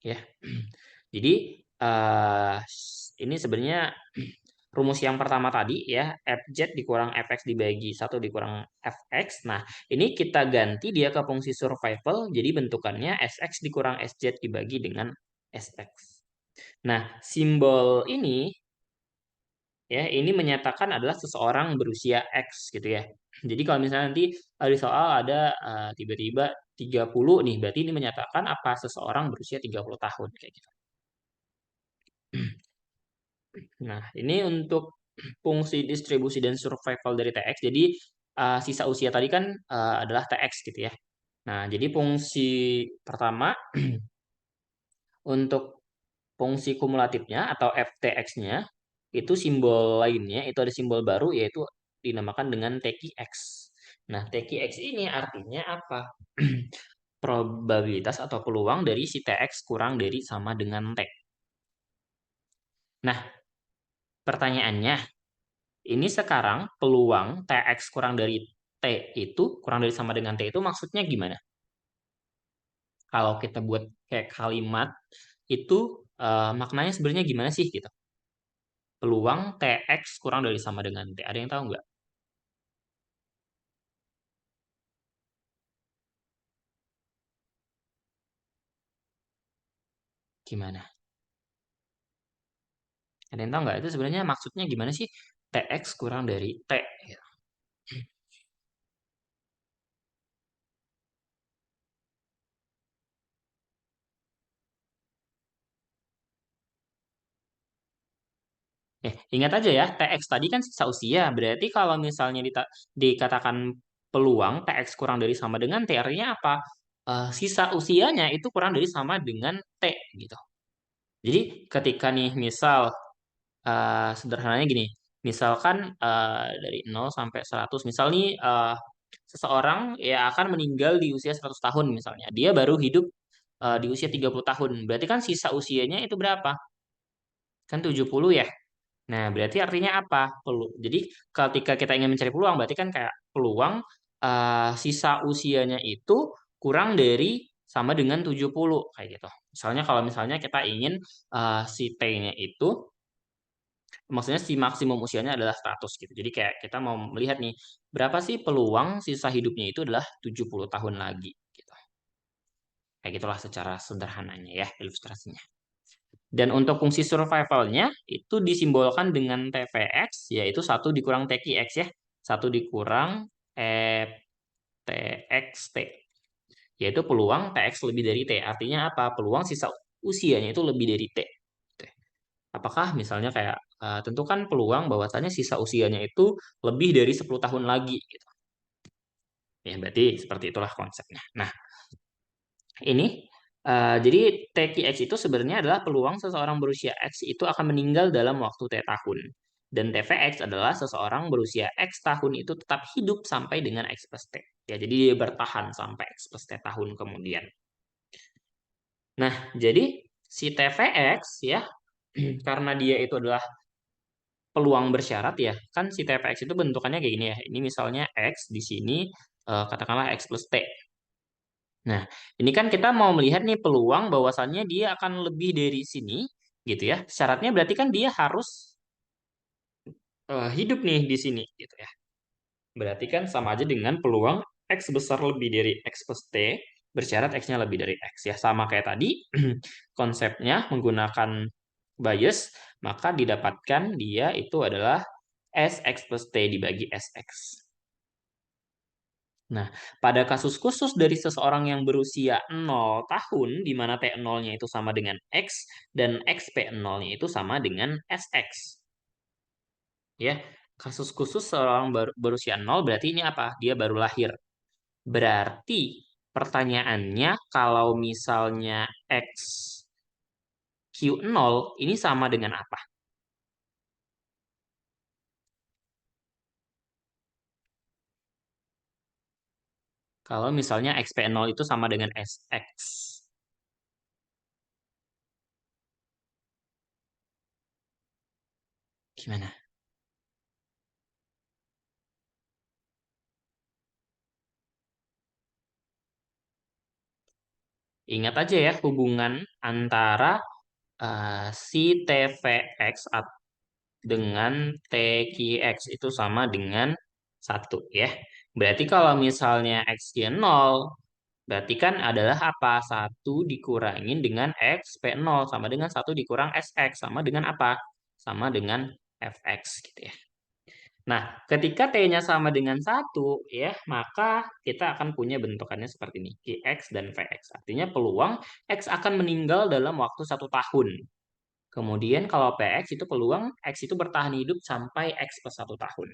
Ya. Jadi ini sebenarnya rumus yang pertama tadi ya, fz dikurang fx dibagi 1 dikurang fx. Nah, ini kita ganti dia ke fungsi survival, jadi bentukannya sx dikurang sz dibagi dengan sx. Nah, simbol ini ya, ini menyatakan adalah seseorang berusia X gitu ya. Jadi kalau misalnya nanti di soal ada tiba-tiba 30 nih, berarti ini menyatakan apa seseorang berusia 30 tahun kayak gitu. Nah, ini untuk fungsi distribusi dan survival dari TX. Jadi sisa usia tadi kan adalah TX gitu ya. Nah, jadi fungsi pertama untuk fungsi kumulatifnya atau FTX-nya itu simbol lainnya itu ada simbol baru yaitu dinamakan dengan TQX. Nah, TQX ini artinya apa? Probabilitas atau peluang dari si TX kurang dari sama dengan T. Nah, pertanyaannya, ini sekarang peluang TX kurang dari T itu, kurang dari sama dengan T itu maksudnya gimana? Kalau kita buat kayak kalimat, itu maknanya sebenarnya gimana sih gitu? Peluang TX kurang dari sama dengan T. Ada yang tahu nggak? Gimana? Ada yang tahu nggak? Itu sebenarnya maksudnya gimana sih? TX kurang dari T. Gitu. Ingat aja ya, TX tadi kan sisa usia. Berarti kalau misalnya dikatakan peluang TX kurang dari sama dengan T, artinya apa? Sisa usianya itu kurang dari sama dengan T gitu. Jadi ketika nih misal sederhananya gini, misalkan dari 0 sampai 100, misal nih seseorang ya akan meninggal di usia 100 tahun misalnya. Dia baru hidup di usia 30 tahun. Berarti kan sisa usianya itu berapa? Kan 70 ya. Nah, berarti artinya apa? Jadi ketika kita ingin mencari peluang, berarti kan kayak peluang sisa usianya itu kurang dari sama dengan 70 kayak gitu. Misalnya kalau misalnya kita ingin si T-nya itu maksudnya si maksimum usianya adalah 100 gitu. Jadi kayak kita mau melihat nih berapa sih peluang sisa hidupnya itu adalah 70 tahun lagi gitu. Kayak gitulah secara sederhananya ya ilustrasinya. Dan untuk fungsi survivalnya itu disimbolkan dengan TVX, yaitu satu dikurang TQX ya. Satu dikurang TXT, yaitu peluang TX lebih dari T. Artinya apa? Peluang sisa usianya itu lebih dari T. Apakah misalnya kayak tentukan peluang bahwasannya sisa usianya itu lebih dari 10 tahun lagi gitu. Ya, berarti seperti itulah konsepnya. Nah, ini jadi TQX itu sebenarnya adalah peluang seseorang berusia X itu akan meninggal dalam waktu T tahun. Dan TVX adalah seseorang berusia X tahun itu tetap hidup sampai dengan X plus T. Ya, jadi dia bertahan sampai X plus T tahun kemudian. Nah, jadi si TVX ya, karena dia itu adalah peluang bersyarat ya, kan si TVX itu bentukannya kayak gini ya. Ini misalnya X di sini katakanlah X plus T. Nah, ini kan kita mau melihat nih peluang bahwasannya dia akan lebih dari sini, gitu ya. Syaratnya berarti kan dia harus hidup nih di sini, gitu ya. Berarti kan sama aja dengan peluang X besar lebih dari X plus T, bersyarat X-nya lebih dari X ya. Sama kayak tadi, konsepnya menggunakan bias, maka didapatkan dia itu adalah SX plus T dibagi SX. Nah, pada kasus khusus dari seseorang yang berusia 0 tahun, di mana T0-nya itu sama dengan X, dan XP0-nya itu sama dengan SX. Ya, kasus khusus seorang berusia 0 berarti ini apa? Dia baru lahir. Berarti pertanyaannya, kalau misalnya X Q0 ini sama dengan apa? Kalau misalnya XP0 itu sama dengan SX. Gimana? Ingat aja ya hubungan antara si TVX dengan TQX itu sama dengan 1 ya. Berarti kalau misalnya X-nya 0, berarti kan adalah apa? 1 dikurangin dengan XP0 sama dengan 1 dikurang SX sama dengan apa? Sama dengan FX gitu ya. Nah, ketika T-nya sama dengan 1, ya, maka kita akan punya bentukannya seperti ini, QX dan VX. Artinya peluang X akan meninggal dalam waktu 1 tahun. Kemudian kalau PX itu peluang X itu bertahan hidup sampai X plus 1 tahun.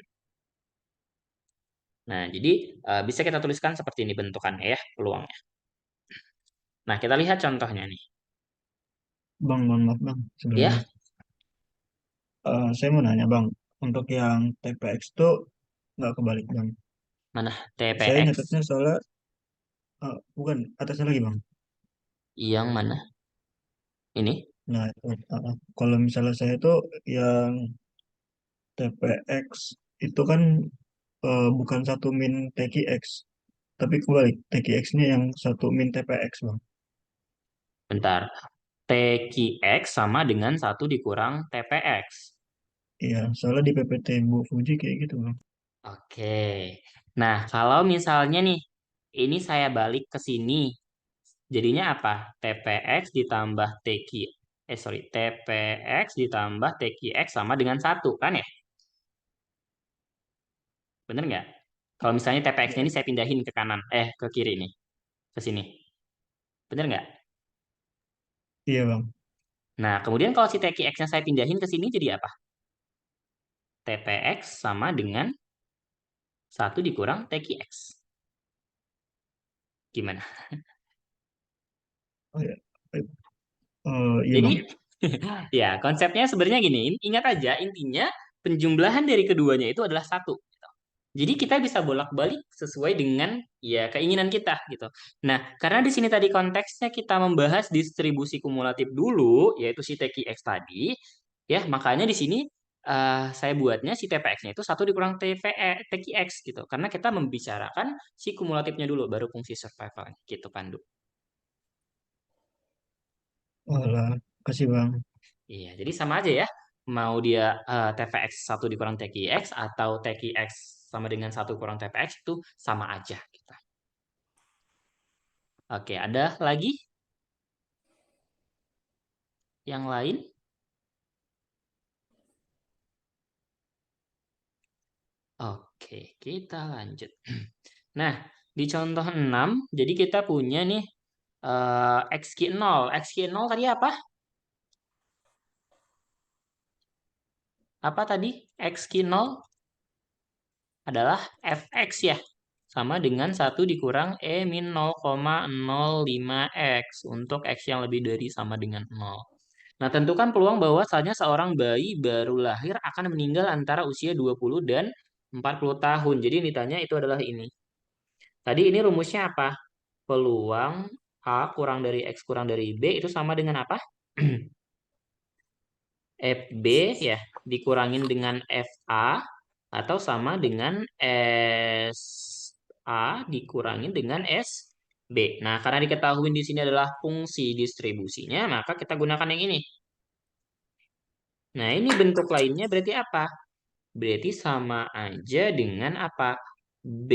Nah, jadi bisa kita tuliskan seperti ini bentukannya ya, peluangnya. Nah, kita lihat contohnya nih. Bang, mohon maaf bang, sebelumnya. Ya, Saya mau nanya bang, untuk yang TPX tuh nggak kebalik bang. mana Saya TPX? nyatetnya soalnya bukan atasnya lagi bang. Yang mana? Ini? Nah, kalau misalnya saya tuh yang TPX itu kan bukan satu min TQX, tapi kebalik TQX-nya yang satu min TPX bang. Bentar. TQX sama dengan 1 dikurang TPX. Iya, soalnya di PPT Bu Fuji kayak gitu bang. Oke. Nah, kalau misalnya nih, ini saya balik ke sini. Jadinya apa? TPX ditambah TQ. Sorry. TPX ditambah TQX sama dengan 1, kan ya? Bener nggak? Kalau misalnya TPX-nya Iya, ini saya pindahin ke kanan. Ke kiri nih. Ke sini. Bener nggak? iya bang. Nah, kemudian kalau si TQX-nya saya pindahin ke sini jadi apa? TPX sama dengan 1 dikurang TQX. Gimana? Oh iya, iya Jadi bang. ya konsepnya sebenarnya gini. Ingat aja intinya penjumlahan dari keduanya itu adalah 1. Jadi kita bisa bolak-balik sesuai dengan ya keinginan kita gitu. Nah, karena di sini tadi konteksnya kita membahas distribusi kumulatif dulu, yaitu si TQX tadi, ya makanya di sini saya buatnya si TPX-nya itu 1 dikurang TQX gitu. Karena kita membicarakan si kumulatifnya dulu, baru fungsi survival gitu, Pandu. Walah, kasih Bang. Iya, jadi sama aja ya. Mau dia TPX 1 dikurang TQX atau TQX sama dengan 1 kurang TPX itu sama aja gitu. Oke, ada lagi yang lain? Oke, kita lanjut. Nah, di contoh 6, jadi kita punya nih XQ0. XQ0 tadi apa? Apa tadi? XQ0 adalah fx ya. Sama dengan 1 dikurang E min 0,05x untuk x yang lebih dari sama dengan 0. Nah, tentukan peluang bahwasanya seorang bayi baru lahir akan meninggal antara usia 20 dan 40 tahun. Jadi yang ditanya itu adalah ini. Tadi ini rumusnya apa? Peluang A kurang dari X kurang dari B itu sama dengan apa? FB ya dikurangin dengan FA atau sama dengan SA dikurangin dengan SB. Nah, karena diketahui di sini adalah fungsi distribusinya, maka kita gunakan yang ini. Nah, ini bentuk lainnya berarti apa? Berarti sama aja dengan apa? B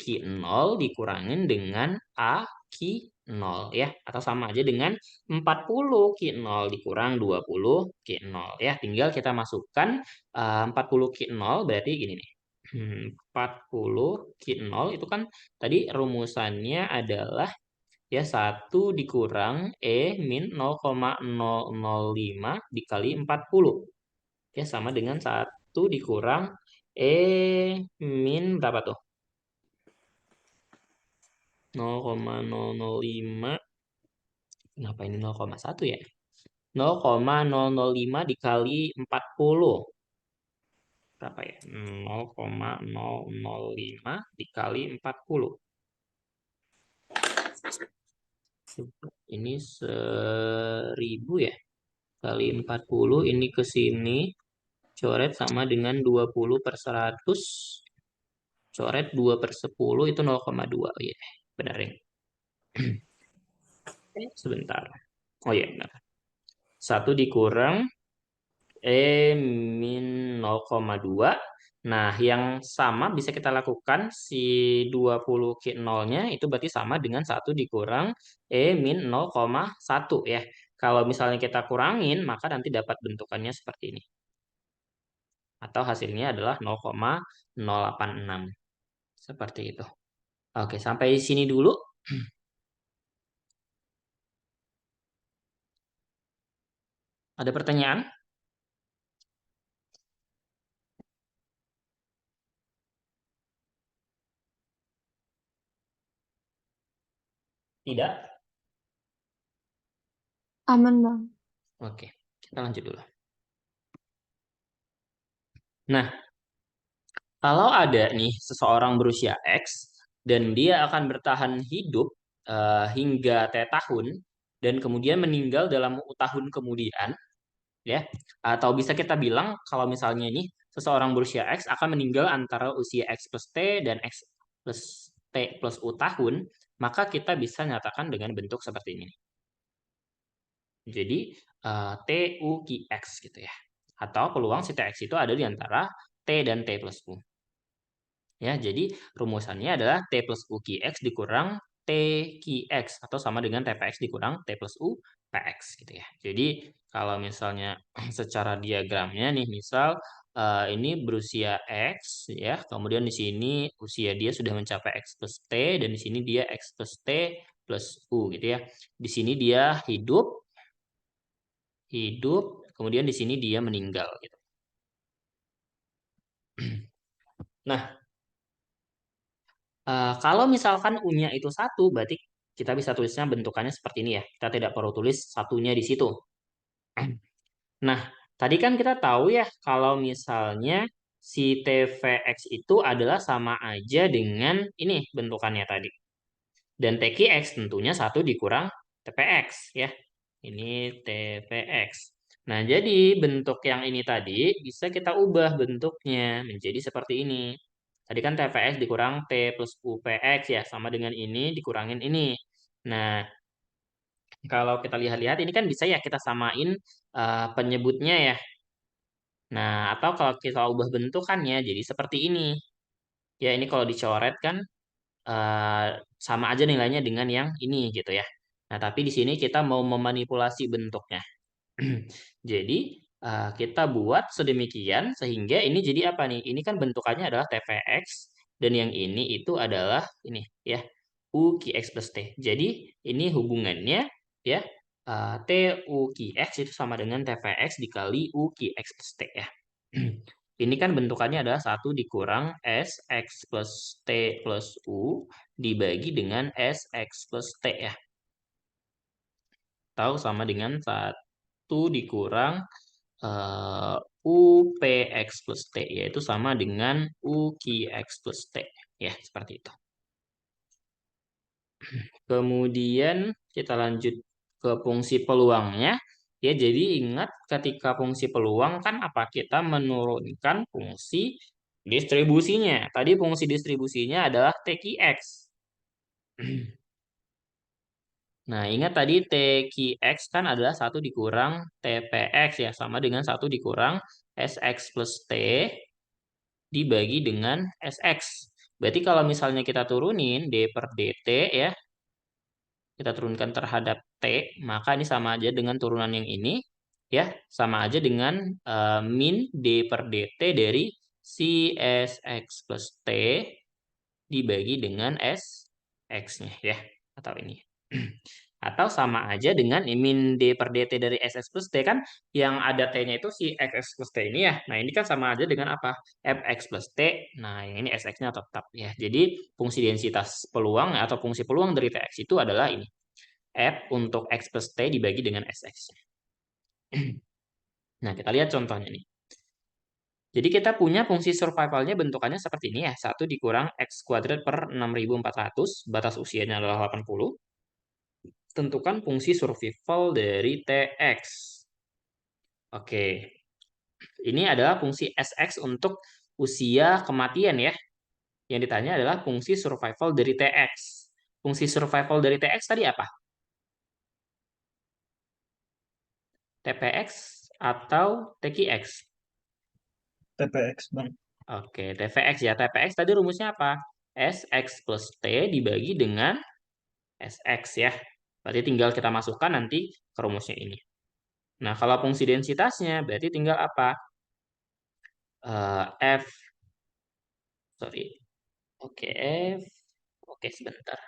Q0 dikurangin dengan A Q0 ya. Atau sama aja dengan 40 Q0 dikurang 20 Q0 ya. Tinggal kita masukkan 40 Q0 berarti gini nih. 40 Q0 itu kan tadi rumusannya adalah ya 1 dikurang E min 0,005 dikali 40. Ya sama dengan 1 dikurang E min berapa tuh? 0,005. Kenapa ini 0,1 ya? 0,005 dikali 40. Berapa ya? 0,005 dikali 40. Ini 1000 ya. Kali 40 ini ke sini. Coret sama dengan 20 per 100. Coret 2 per 10 itu 0,2. Oh iya, benar ya. Sebentar. Oh iya, benar. 1 dikurang E min 0,2. Nah, yang sama bisa kita lakukan si 20 Q0-nya itu berarti sama dengan 1 dikurang E min 0,1 ya. Kalau misalnya kita kurangin, maka nanti dapat bentukannya seperti ini. Atau hasilnya adalah 0,086. Seperti itu. Oke, sampai sini dulu. Ada pertanyaan? Tidak? Aman, Bang. Oke, kita lanjut dulu. Nah, kalau ada nih seseorang berusia X dan dia akan bertahan hidup hingga T tahun dan kemudian meninggal dalam tahun kemudian, ya, atau bisa kita bilang kalau misalnya nih seseorang berusia X akan meninggal antara usia X plus T dan X plus T plus U tahun, maka kita bisa nyatakan dengan bentuk seperti ini. Jadi TUQX gitu ya. Atau peluang si TX itu ada di antara T dan T plus U. Ya, jadi rumusannya adalah T plus U QX dikurang T QX atau sama dengan TPX dikurang T plus U PX gitu ya. Jadi kalau misalnya secara diagramnya nih misal ini berusia X ya, kemudian di sini usia dia sudah mencapai X plus T dan di sini dia X plus T plus U gitu ya. Di sini dia hidup, kemudian di sini dia meninggal gitu. Nah, kalau misalkan U-nya itu 1, berarti kita bisa tulisnya bentukannya seperti ini ya. Kita tidak perlu tulis satunya di situ. Nah, tadi kan kita tahu ya kalau misalnya si TVX itu adalah sama aja dengan ini bentukannya tadi. Dan TQX tentunya 1 dikurang TPX ya. Ini TPX. Nah, jadi bentuk yang ini tadi bisa kita ubah bentuknya menjadi seperti ini. Tadi kan TVX dikurang T plus UPX ya, sama dengan ini dikurangin ini. Nah, kalau kita lihat-lihat ini kan bisa ya kita samain penyebutnya ya. Nah, atau kalau kita ubah bentukannya jadi seperti ini. Ya, ini kalau dicoret kan eh, sama aja nilainya dengan yang ini gitu ya. Nah, tapi di sini kita mau memanipulasi bentuknya. Jadi kita buat sedemikian sehingga ini jadi apa nih? Ini kan bentukannya adalah TVX dan yang ini itu adalah ini ya UQX plus T. Jadi ini hubungannya ya TUQX itu sama dengan TVX dikali UQX plus T ya. Ini kan bentukannya adalah 1 dikurang SX plus T plus U dibagi dengan SX plus T ya. Atau sama dengan 1 dikurang UPX plus T, yaitu sama dengan UQX plus T. Ya, seperti itu. Kemudian kita lanjut ke fungsi peluangnya. Ya, jadi ingat ketika fungsi peluang kan apa? Kita menurunkan fungsi distribusinya. Tadi fungsi distribusinya adalah TQX. Nah, ingat tadi TQX kan adalah 1 dikurang TPX ya, sama dengan 1 dikurang SX plus T dibagi dengan SX. Berarti kalau misalnya kita turunin D per DT ya, kita turunkan terhadap T, maka ini sama aja dengan turunan yang ini, ya, sama aja dengan min D per DT dari si SX plus T dibagi dengan SX-nya, ya, atau ini. Atau sama aja dengan min D per DT dari SX plus T kan yang ada T-nya itu si XX plus T ini ya. Nah, ini kan sama aja dengan apa? Fx plus T. Nah, yang ini SX-nya tetap ya. Jadi, fungsi densitas peluang atau fungsi peluang dari Tx itu adalah ini. F untuk X plus T dibagi dengan SX. Nah, kita lihat contohnya nih. Jadi kita punya fungsi survivalnya bentukannya seperti ini ya. 1 dikurang X kuadrat per 6.400. Batas usianya adalah 80. Tentukan fungsi survival dari Tx. Oke, ini adalah fungsi Sx untuk usia kematian ya. Yang ditanya adalah fungsi survival dari Tx. Fungsi survival dari Tx tadi apa? Tpx atau Tqx? TPX bang. Oke, Tvx ya. Tvx tadi rumusnya apa? Sx plus T dibagi dengan Sx ya. Berarti tinggal kita masukkan nanti ke rumusnya ini. Nah, kalau fungsi densitasnya berarti tinggal apa? F, sorry. Oke, F. Oke, sebentar.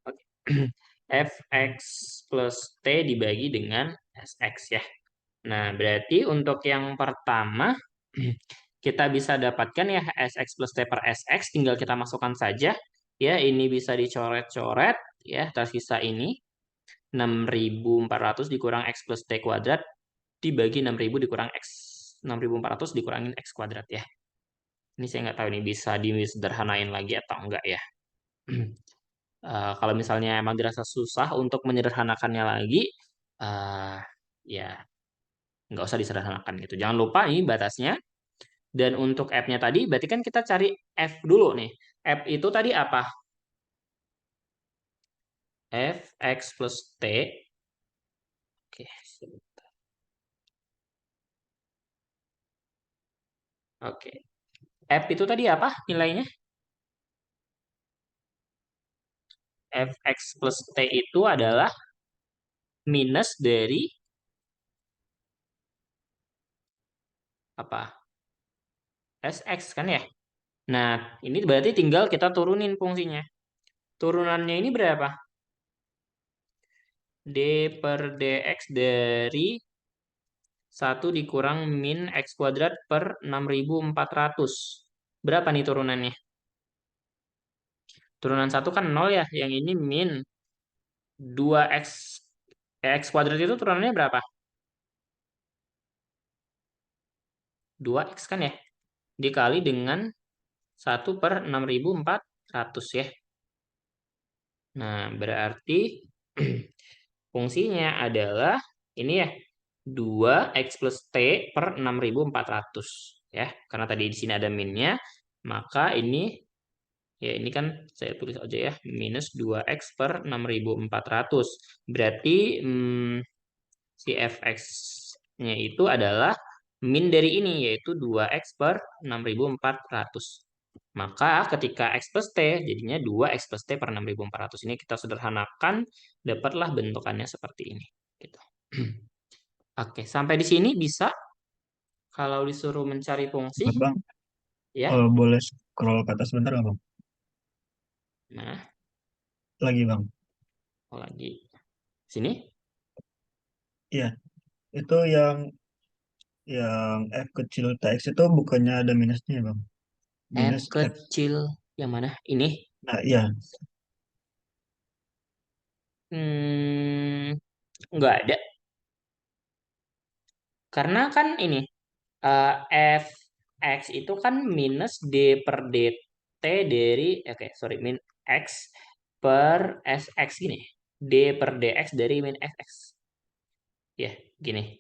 Oke. Fx plus T dibagi dengan Sx ya. Nah, berarti untuk yang pertama, kita bisa dapatkan ya Sx plus T per Sx, tinggal kita masukkan saja. Ya, ini bisa dicoret-coret, ya, tersisa ini. 6.400 dikurang X plus T kuadrat, dibagi 6.000 dikurang X. 6.400 dikurangin X kuadrat ya. Ini saya nggak tahu ini bisa disederhanain lagi atau enggak ya. Kalau misalnya emang dirasa susah untuk menyederhanakannya lagi, ya nggak usah disederhanakan gitu. Jangan lupa ini batasnya. Dan untuk F-nya tadi, berarti kan kita cari F dulu nih. F itu tadi apa? F, X plus T. Oke, sebentar. Oke. F itu tadi apa nilainya? Fx plus T itu adalah minus dari apa? Sx kan ya? Nah, ini berarti tinggal kita turunin fungsinya. Turunannya ini berapa? D per dx dari 1 dikurang min x kuadrat per 6.400. Berapa nih turunannya? Turunan 1 kan 0 ya. Yang ini min 2x. X kuadrat itu turunannya berapa? 2x kan ya? Dikali dengan 1 per 6.400 ya. Nah, berarti Fungsinya adalah ini ya, 2x plus T per 6400 ya. Karena tadi di sini ada minnya, maka ini ya ini kan saya tulis aja ya, minus 2x per 6400. Berarti si fx-nya itu adalah min dari ini, yaitu 2x per 6400. Maka ketika x plus t, jadinya 2x plus t per 6400. Ini kita sederhanakan, dapatlah bentukannya seperti ini. Gitu. Oke, sampai di sini bisa. Kalau disuruh mencari fungsi, Bang, ya. boleh scroll ke atas sebentar nggak Bang? Nah, Lagi Bang. lagi sini. Iya, itu yang F kecil TX itu bukannya ada minusnya ya, Bang? F Minus F. kecil yang mana? Ini. Nah, iya. Hmm, nggak ada. Karena kan ini eh, fx itu kan minus d per dt dari oke sorry min x per sx gini, d per dx dari min fx ya gini,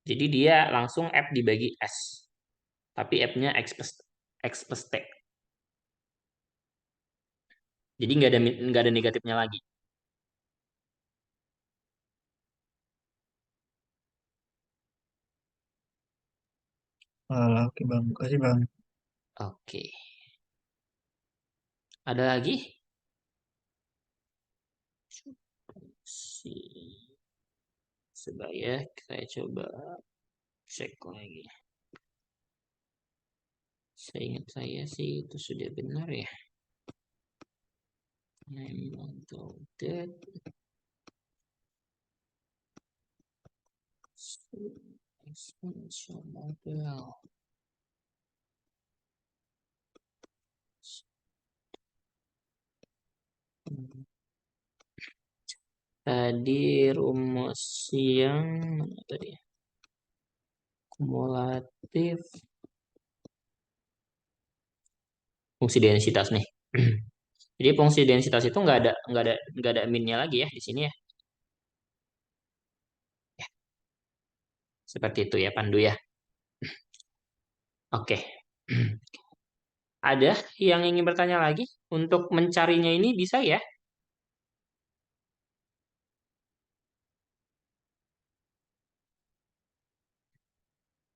jadi dia langsung f dibagi s, tapi f-nya x plus t, jadi nggak ada negatifnya lagi. Alah, oke Bang. Makasih Bang. Oke, ada lagi si sebaya saya coba cek lagi. Saya ingat saya sih itu sudah benar ya. I'm undoubted. Exponential model. Tadi rumus yang mana tadi? Kumulatif fungsi densitas nih. Jadi fungsi densitas itu nggak ada minnya lagi ya di sini ya. Ya, seperti itu ya Pandu ya. Oke. Ada yang ingin bertanya lagi? Untuk mencarinya ini bisa ya?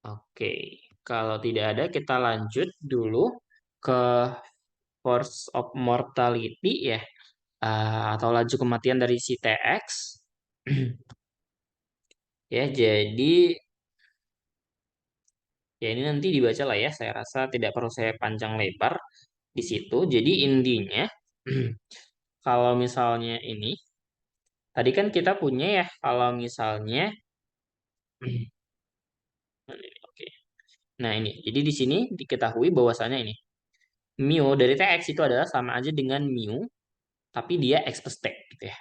Oke. Kalau tidak ada, kita lanjut dulu ke force of mortality ya. Atau laju kematian dari si TX. Ya, jadi ya ini nanti dibaca lah ya. Saya rasa tidak perlu saya panjang lebar di situ. Jadi intinya kalau misalnya ini tadi kan kita punya ya kalau misalnya oke. Nah, ini. Jadi di sini diketahui bahwasannya ini mu dari TX itu adalah sama aja dengan mu tapi dia X plus T gitu ya.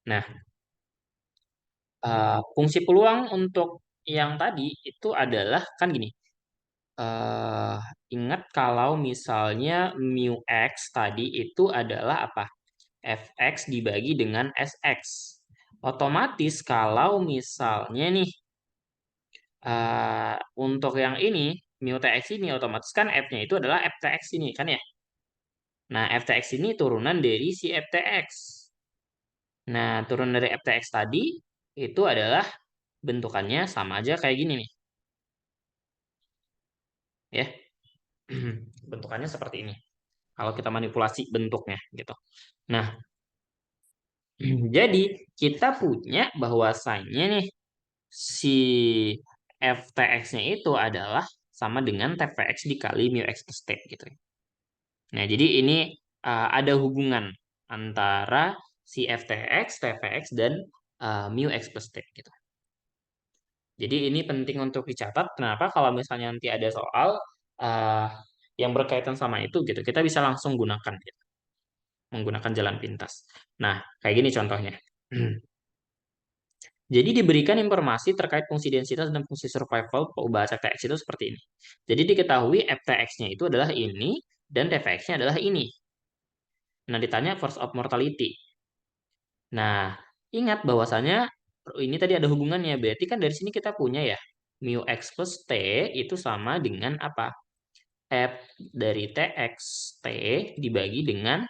Nah, fungsi peluang untuk yang tadi itu adalah kan gini. eh Ingat kalau misalnya mu x tadi itu adalah apa? Fx dibagi dengan Sx. Otomatis kalau misalnya nih untuk yang ini mu tx ini otomatis kan f-nya itu adalah ftx ini kan ya. Nah, ftx ini turunan dari si ftx. Nah, turun dari ftx tadi itu adalah bentukannya sama aja kayak gini nih. Ya. Bentukannya seperti ini. Kalau kita manipulasi bentuknya gitu. Nah, jadi kita punya bahwasannya nih si FTX-nya itu adalah sama dengan TVX dikali mu x plus T gitu. Nah, jadi ini ada hubungan antara si FTX, TVX, dan mu x plus T gitu. Jadi ini penting untuk dicatat. Kenapa? Kalau misalnya nanti ada soal uh, yang berkaitan sama itu gitu, kita bisa langsung gunakan gitu, menggunakan jalan pintas. Nah, kayak gini contohnya. Jadi diberikan informasi terkait fungsi densitas dan fungsi survival perubahan TX itu seperti ini. Jadi diketahui FTX-nya itu adalah ini dan TVX-nya adalah ini. Nah, ditanya force of mortality. Nah, ingat bahwasanya ini tadi ada hubungannya. Berarti kan dari sini kita punya ya, mu x plus t itu sama dengan apa? F dari Tx, T dibagi dengan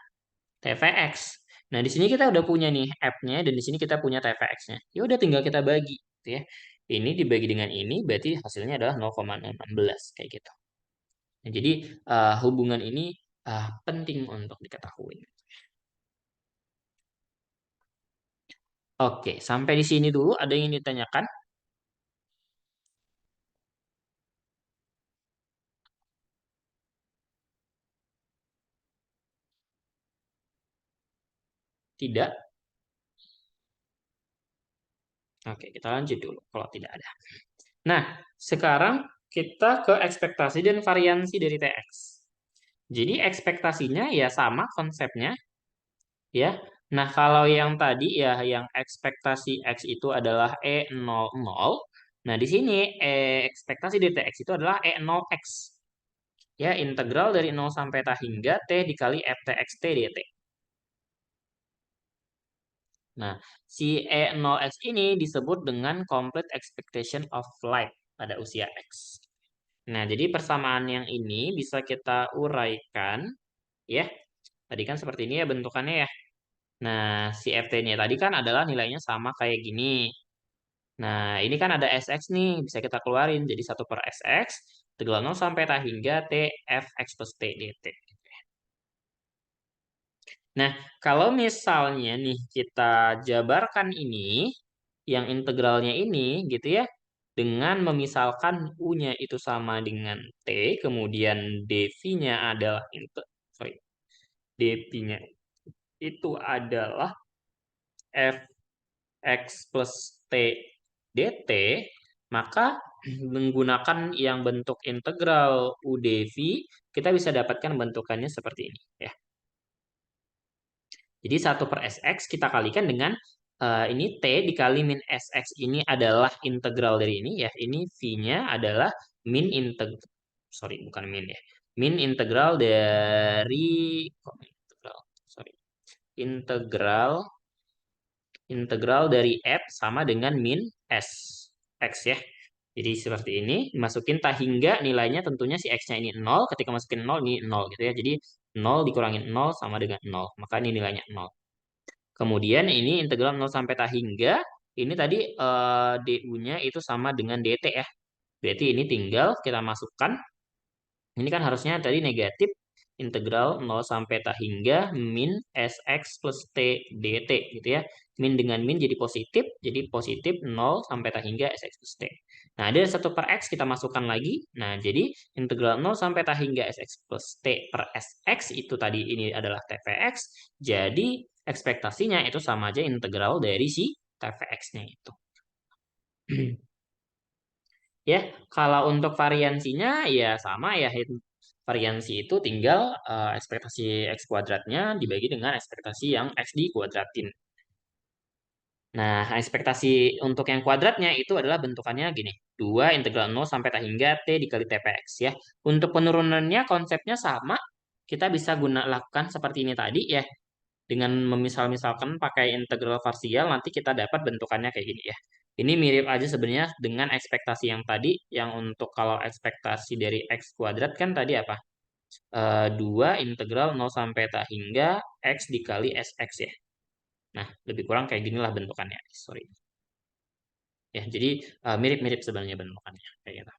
TVX. Nah, di sini kita udah punya nih F-nya dan di sini kita punya TVX-nya. Ya udah tinggal kita bagi, gitu ya. Ini dibagi dengan ini berarti hasilnya adalah 0,616 kayak gitu. Nah, jadi hubungan ini penting untuk diketahui. Oke, sampai di sini dulu ada yang ditanyakan? Tidak? Oke, kita lanjut dulu kalau tidak ada. Nah, sekarang kita ke ekspektasi dan variansi dari TX. Jadi ekspektasinya ya sama konsepnya ya. Nah, kalau yang tadi ya yang ekspektasi X itu adalah E00. Nah, di sini ekspektasi dari TX itu adalah E0X. Ya, integral dari 0 sampai T hingga T dikali FTXT dt. Nah, si E0X ini disebut dengan complete expectation of life pada usia X. Nah, jadi persamaan yang ini bisa kita uraikan ya. Tadi kan seperti ini ya bentukannya ya. Nah, si FT-nya tadi kan adalah nilainya sama kayak gini. Nah, ini kan ada SX nih, bisa kita keluarin. Jadi 1 per SX, integral 0 sampai T hingga T Fx plus T dt. Nah, kalau misalnya nih kita jabarkan ini, yang integralnya ini gitu ya, dengan memisalkan U-nya itu sama dengan T, kemudian dV-nya adalah, sorry, dV-nya itu adalah Fx plus T dt, maka menggunakan yang bentuk integral U dV, kita bisa dapatkan bentukannya seperti ini ya. Jadi 1 per SX kita kalikan dengan ini T dikali min SX ini adalah integral dari ini ya. Ini V-nya adalah min integral, sorry bukan min ya. Min integral dari, integral, sorry. Integral dari F sama dengan min S, X ya. Jadi seperti ini, masukin tak hingga nilainya tentunya si X-nya ini 0, ketika masukin 0 ini 0 gitu ya. Jadi 0 dikurangin 0 sama dengan 0, maka ini nilainya 0. Kemudian ini integral 0 sampai tak hingga, ini tadi DU-nya itu sama dengan DT ya. Berarti ini tinggal kita masukkan, ini kan harusnya tadi negatif, integral 0 sampai tak hingga min SX plus T dt gitu ya. Min dengan min jadi positif 0 sampai tak hingga SX plus T. Nah, ada 1 per X kita masukkan lagi. Nah, jadi integral 0 sampai tak hingga SX plus T per SX itu tadi ini adalah TVX. Jadi ekspektasinya itu sama aja integral dari si TVX-nya itu. Ya, kalau untuk variansinya ya sama ya. Variansi itu tinggal ekspektasi X kuadratnya dibagi dengan ekspektasi yang X dikuadratin. Nah, ekspektasi untuk yang kuadratnya itu adalah bentukannya gini. 2 integral 0 sampai tak hingga T dikali TPX ya. Untuk penurunannya konsepnya sama. Kita bisa lakukan seperti ini tadi ya. Dengan memisal-misalkan pakai integral parsial nanti kita dapat bentukannya kayak gini ya. Ini mirip aja sebenarnya dengan ekspektasi yang tadi, yang untuk kalau ekspektasi dari X kuadrat kan tadi apa? 2 integral 0 sampai tak hingga X dikali SX ya. Nah, lebih kurang kayak ginilah bentukannya. Sorry. Ya, jadi mirip-mirip sebenarnya bentukannya kayak gitu.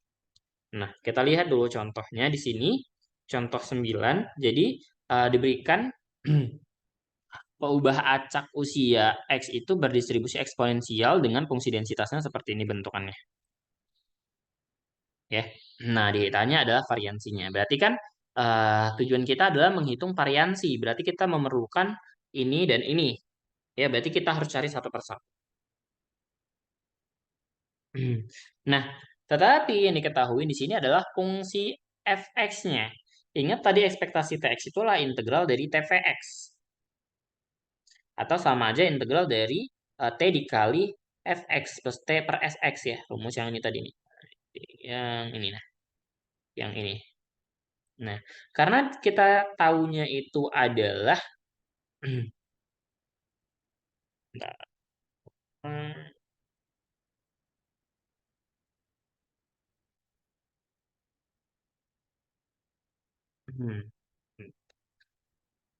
Nah, kita lihat dulu contohnya di sini. Contoh 9. Jadi diberikan peubah acak usia X itu berdistribusi eksponensial dengan fungsi densitasnya seperti ini bentukannya. Ya. Nah, ditanya adalah variansinya. Berarti kan tujuan kita adalah menghitung variansi. Berarti kita memerlukan ini dan ini. Ya, berarti kita harus cari satu persatu. Nah, tetapi yang diketahui di sini adalah fungsi fx-nya. Ingat tadi ekspektasi tx itulah integral dari tvx. Atau sama aja integral dari t dikali fx plus t per sx ya. Rumus yang ini tadi nih. Yang ini nah. Yang ini. Nah, karena kita tahunya itu adalah Bentar. Hmm, hmm.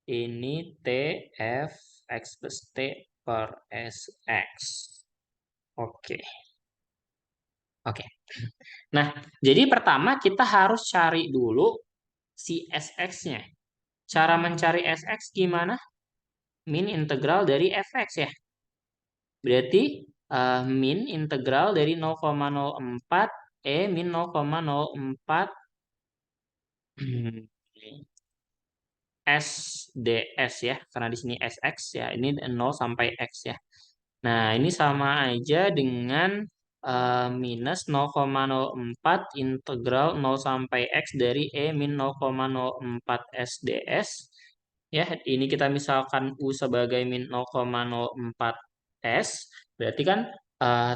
Ini TF X plus T per SX. Oke. Oke. Nah, jadi pertama kita harus cari dulu si SX-nya. Cara mencari SX gimana? Min integral dari fx ya. Berarti min integral dari 0,04 min 0,04 S ds ya. Karena di sini SX ya, ini 0 sampai X ya. Nah, ini sama aja dengan minus 0,04 integral 0 sampai X dari min 0,04 SDS. Ya, ini kita misalkan U sebagai min 0,04 S. Berarti kan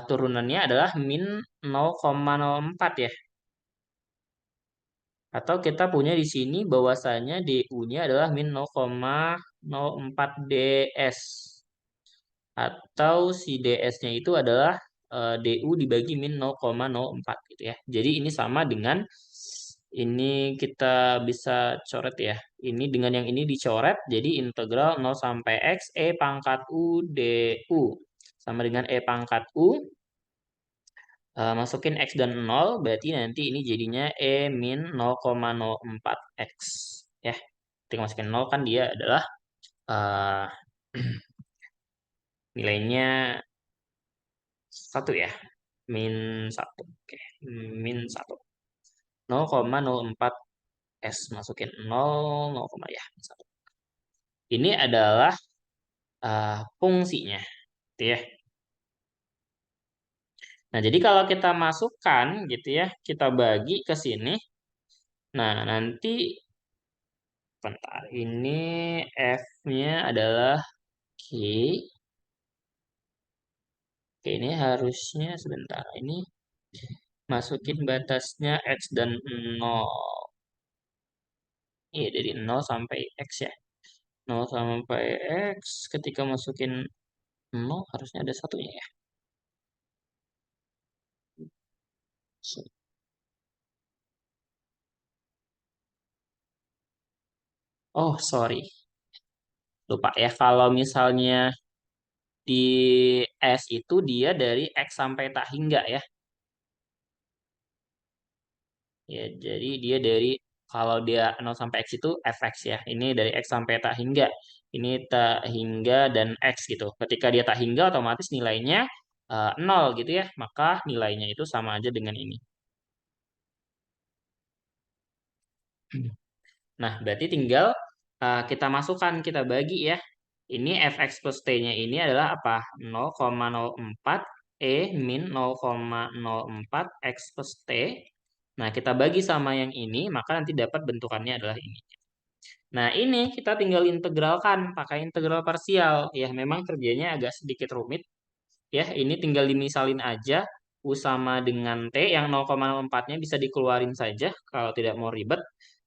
turunannya adalah min 0,04 ya. Atau kita punya di sini bahwasanya DU-nya adalah min 0,04 DS. Atau si DS-nya itu adalah DU dibagi min 0,04 gitu ya. Jadi ini sama dengan ini kita bisa coret ya. Ini dengan yang ini dicoret jadi integral 0 sampai X pangkat U DU sama dengan pangkat U masukin X dan 0 berarti nanti ini jadinya min 0,04 X ya. Ketika masukin 0 kan dia adalah uh, nilainya 1 ya. Min 1. Oke, min 1. 0,04 S masukin 0, 0, ya. 1. Ini adalah fungsinya, gitu ya. Nah, jadi kalau kita masukkan gitu ya, kita bagi ke sini. Nah, nanti bentar, ini F-nya adalah Q. Oke, ini harusnya sebentar. Ini masukin batasnya X dan 0. Iya, dari 0 sampai X ya. 0 sampai X ketika masukin 0 harusnya ada satunya ya. Oh, sorry. Lupa ya. Kalau misalnya di S itu dia dari X sampai tak hingga ya. Ya, jadi dia dari kalau dia 0 sampai X itu fx ya. Ini dari X sampai tak hingga. Ini tak hingga dan X gitu. Ketika dia tak hingga otomatis nilainya 0 gitu ya. Maka nilainya itu sama aja dengan ini. Nah, berarti tinggal kita masukkan, kita bagi ya. Ini fx plus t-nya ini adalah apa? 0,04 min 0,04 x plus t. Nah, kita bagi sama yang ini, maka nanti dapat bentukannya adalah ini. Nah, ini kita tinggal integralkan pakai integral parsial. Ya, memang kerjanya agak sedikit rumit. Ya, ini tinggal dimisalin aja. U sama dengan T yang 0,04-nya bisa dikeluarin saja kalau tidak mau ribet.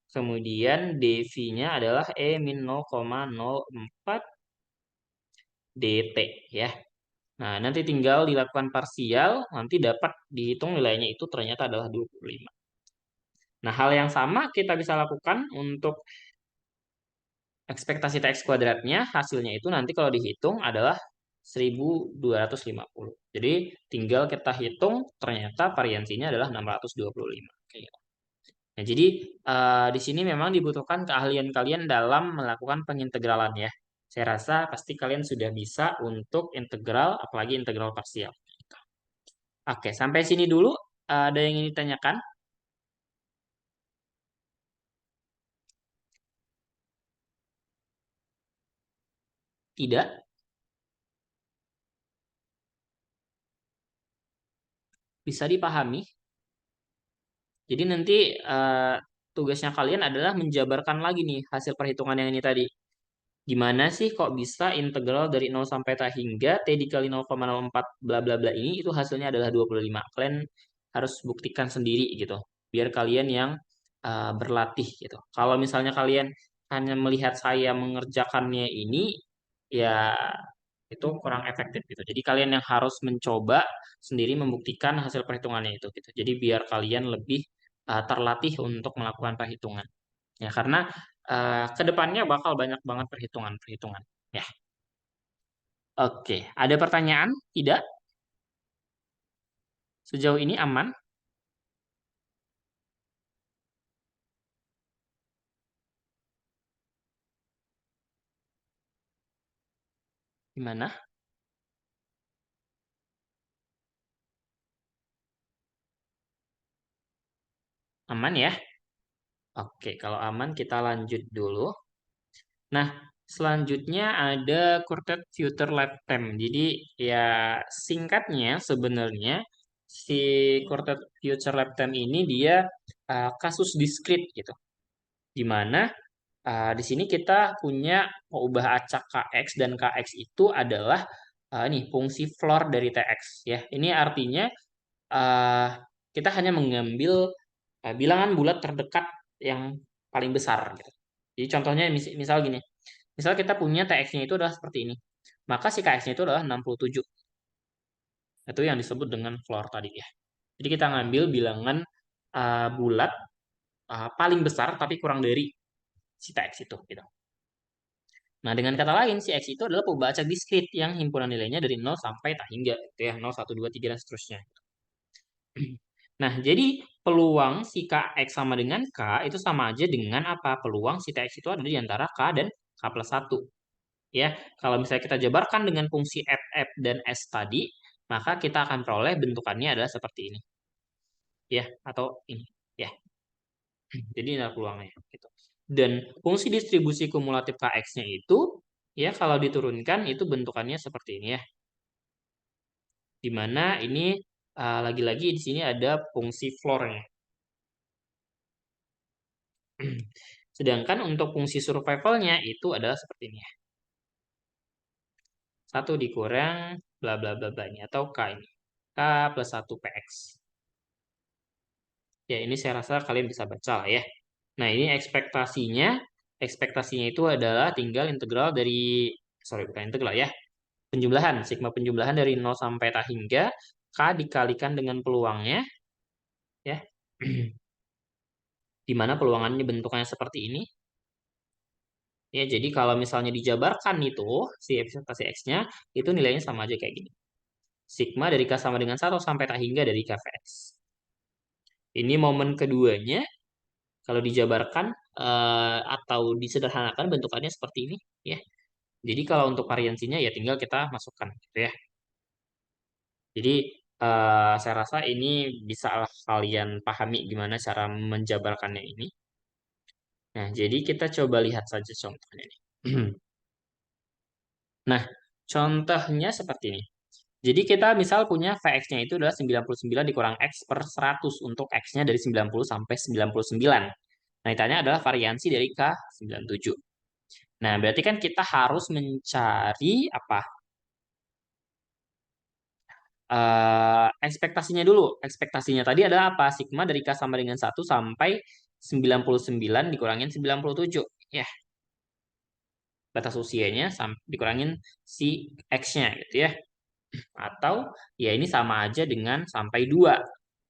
Kemudian dV-nya adalah min 0,04 dt ya. Nah, nanti tinggal dilakukan parsial, nanti dapat dihitung nilainya itu ternyata adalah 25. Nah, hal yang sama kita bisa lakukan untuk ekspektasi TX kuadratnya, hasilnya itu nanti kalau dihitung adalah 1250. Jadi tinggal kita hitung ternyata variansinya adalah 625. Kayak gitu. Nah, jadi di sini memang dibutuhkan keahlian kalian dalam melakukan pengintegralan ya. Saya rasa pasti kalian sudah bisa untuk integral, apalagi integral parsial. Oke, sampai sini dulu. Ada yang ingin ditanyakan? Tidak? Bisa dipahami? Jadi nanti tugasnya kalian adalah menjabarkan lagi nih hasil perhitungan yang ini tadi. Gimana sih kok bisa integral dari 0 sampai tak hingga T dikali 0,04 bla bla bla ini itu hasilnya adalah 25. Kalian harus buktikan sendiri gitu. Biar kalian yang berlatih gitu. Kalau misalnya kalian hanya melihat saya mengerjakannya ini, ya itu kurang efektif gitu. Jadi kalian yang harus mencoba sendiri membuktikan hasil perhitungannya itu gitu. Jadi biar kalian lebih terlatih untuk melakukan perhitungan. Ya karena kedepannya bakal banyak banget perhitungan-perhitungan. Ya. Oke, ada pertanyaan? Tidak? Sejauh ini aman? Gimana? Aman ya? Oke, kalau aman kita lanjut dulu. Nah, selanjutnya ada Quartet Future Lifetime. Jadi ya singkatnya sebenarnya si Quartet Future Lifetime ini dia kasus diskrit gitu. Di mana di sini kita punya ubah acak Kx dan Kx itu adalah nih fungsi floor dari Tx ya. Ini artinya eh, kita hanya mengambil bilangan bulat terdekat yang paling besar gitu. Jadi contohnya misal gini. Misal kita punya TX-nya itu adalah seperti ini. Maka si KX-nya itu adalah 67. Itu yang disebut dengan floor tadi ya. Jadi kita ngambil bilangan bulat paling besar tapi kurang dari si TX itu gitu. Nah, dengan kata lain, si X itu adalah pembaca diskrit yang himpunan nilainya dari 0 sampai tak hingga gitu ya, 0, 1, 2, 3 dan seterusnya. Nah, jadi peluang si KX sama dengan K itu sama aja dengan apa? Peluang si TX itu ada di antara K dan K plus 1. Ya, kalau misalnya kita jabarkan dengan fungsi f dan s tadi, maka kita akan peroleh bentukannya adalah seperti ini. Ya, atau ini. Ya, jadi ini adalah peluangnya. Gitu. Dan fungsi distribusi kumulatif KX-nya itu, ya kalau diturunkan itu bentukannya seperti ini ya. Di mana ini lagi-lagi di sini ada fungsi floor-nya. Sedangkan untuk fungsi survival-nya itu adalah seperti ini ya. 1 dikurang bla bla bla bla ini atau K ini. K plus 1 PX. Ya, ini saya rasa kalian bisa baca lah ya. Nah, ini ekspektasinya itu adalah tinggal integral dari, sorry bukan integral ya, penjumlahan, sigma penjumlahan dari 0 sampai tak hingga, K dikalikan dengan peluangnya, ya, di mana peluangannya bentuknya seperti ini. Ya, jadi kalau misalnya dijabarkan itu, si ekspektasi X-nya, itu nilainya sama aja kayak gini. Sigma dari K sama dengan 1 sampai tak hingga dari KVX. Ini momen keduanya, kalau dijabarkan atau disederhanakan bentukannya seperti ini ya. Jadi kalau untuk variansinya ya tinggal kita masukkan gitu ya. Jadi saya rasa ini bisa kalian pahami gimana cara menjabarkannya ini. Nah, jadi kita coba lihat saja contohnya nih. Nah, contohnya seperti ini. Jadi kita misal punya Vx-nya itu adalah 99 dikurang X per 100 untuk X-nya dari 90 sampai 99. Nah, ditanya adalah variansi dari K97. Nah, berarti kan kita harus mencari apa? Ekspektasinya dulu. Ekspektasinya tadi adalah apa? Sigma dari K sama dengan 1 sampai 99 dikurangin 97. Ya, batas usianya dikurangin si X-nya gitu ya. Atau ya ini sama aja dengan sampai 2.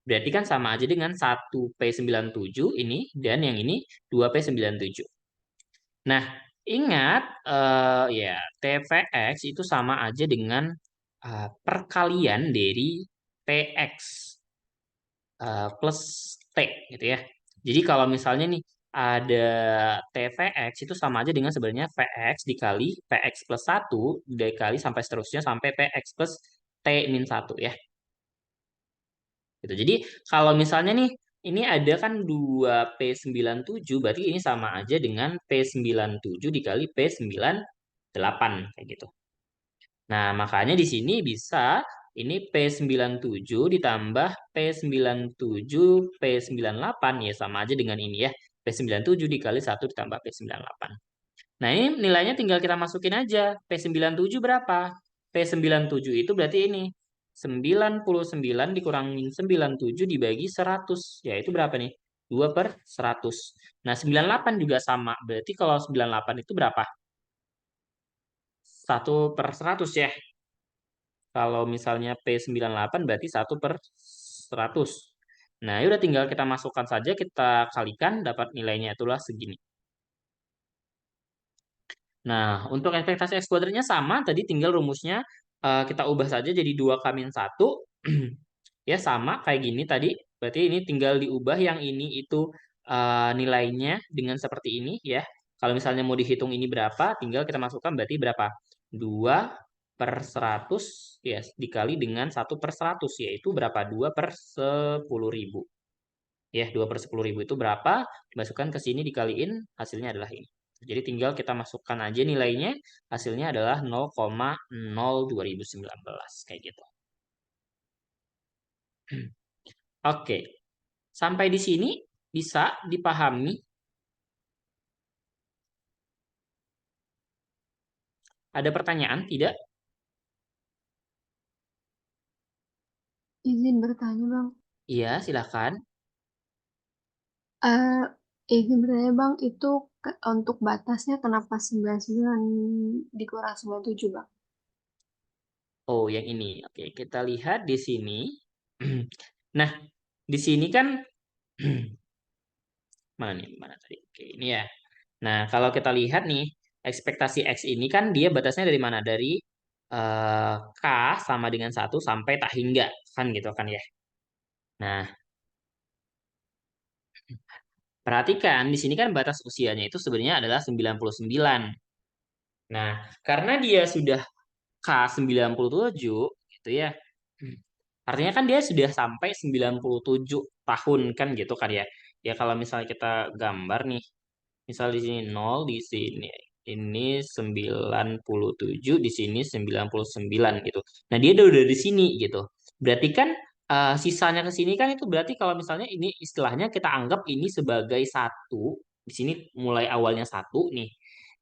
Berarti kan sama aja dengan 1P97 ini dan yang ini 2P97. Nah, ingat ya TVX itu sama aja dengan perkalian dari TX plus T gitu ya. Jadi kalau misalnya nih ada TVX itu sama aja dengan sebenarnya VX dikali PX plus 1 dikali sampai seterusnya sampai PX plus T min 1 ya. Gitu. Jadi kalau misalnya nih ini ada kan 2P97 berarti ini sama aja dengan P97 dikali P98 kayak gitu. Nah, makanya di sini bisa ini P97 ditambah P97 P98 ya sama aja dengan ini ya. P97 dikali 1 ditambah P98. Nah, ini nilainya tinggal kita masukin aja. P97 berapa? P97 itu berarti ini 99 dikurangin 97 dibagi 100. Ya, itu berapa nih? 2 per 100. Nah, 98 juga sama. Berarti kalau 98 itu berapa? 1/100 ya. Kalau misalnya P98 berarti 1/100. Nah, ya udah tinggal kita masukkan saja, kita kalikan, dapat nilainya itulah segini. Nah, untuk ekspektasi X kuadratnya sama, tadi tinggal rumusnya kita ubah saja jadi 2 - 1. Ya, sama kayak gini tadi. Berarti ini tinggal diubah yang ini itu nilainya dengan seperti ini ya. Kalau misalnya mau dihitung ini berapa, tinggal kita masukkan berarti berapa? 2/100 ya, dikali dengan 1/100, yaitu berapa? 2/10.000. Ya, 2/10.000 itu berapa? Dimasukkan ke sini dikaliin, hasilnya adalah ini. Jadi tinggal kita masukkan aja nilainya, hasilnya adalah 0,02019 kayak gitu. Oke, sampai di sini bisa dipahami? Ada pertanyaan? Tidak? Izin bertanya, Bang. Iya, silakan. Eh, izin bertanya, Bang, itu untuk batasnya kenapa 99 dikurang 97, Bang? Oh, yang ini. Oke, kita lihat di sini. Nah, di sini kan mana nih? Mana tadi? Oke, ini ya. Nah, kalau kita lihat nih, ekspektasi X ini kan dia batasnya dari mana? Dari K sama dengan 1 sampai tak hingga. Kan gitu kan ya. Nah, perhatikan di sini kan batas usianya itu sebenarnya adalah 99. Nah, karena dia sudah K97 gitu ya. Artinya kan dia sudah sampai 97 tahun kan gitu kan ya. Ya kalau misalnya kita gambar nih, misal di sini 0, di sini ini 97, di sini 99 gitu. Nah, dia udah di sini gitu. Berarti kan sisanya ke sini kan itu berarti kalau misalnya ini istilahnya kita anggap ini sebagai satu, di sini mulai awalnya satu nih.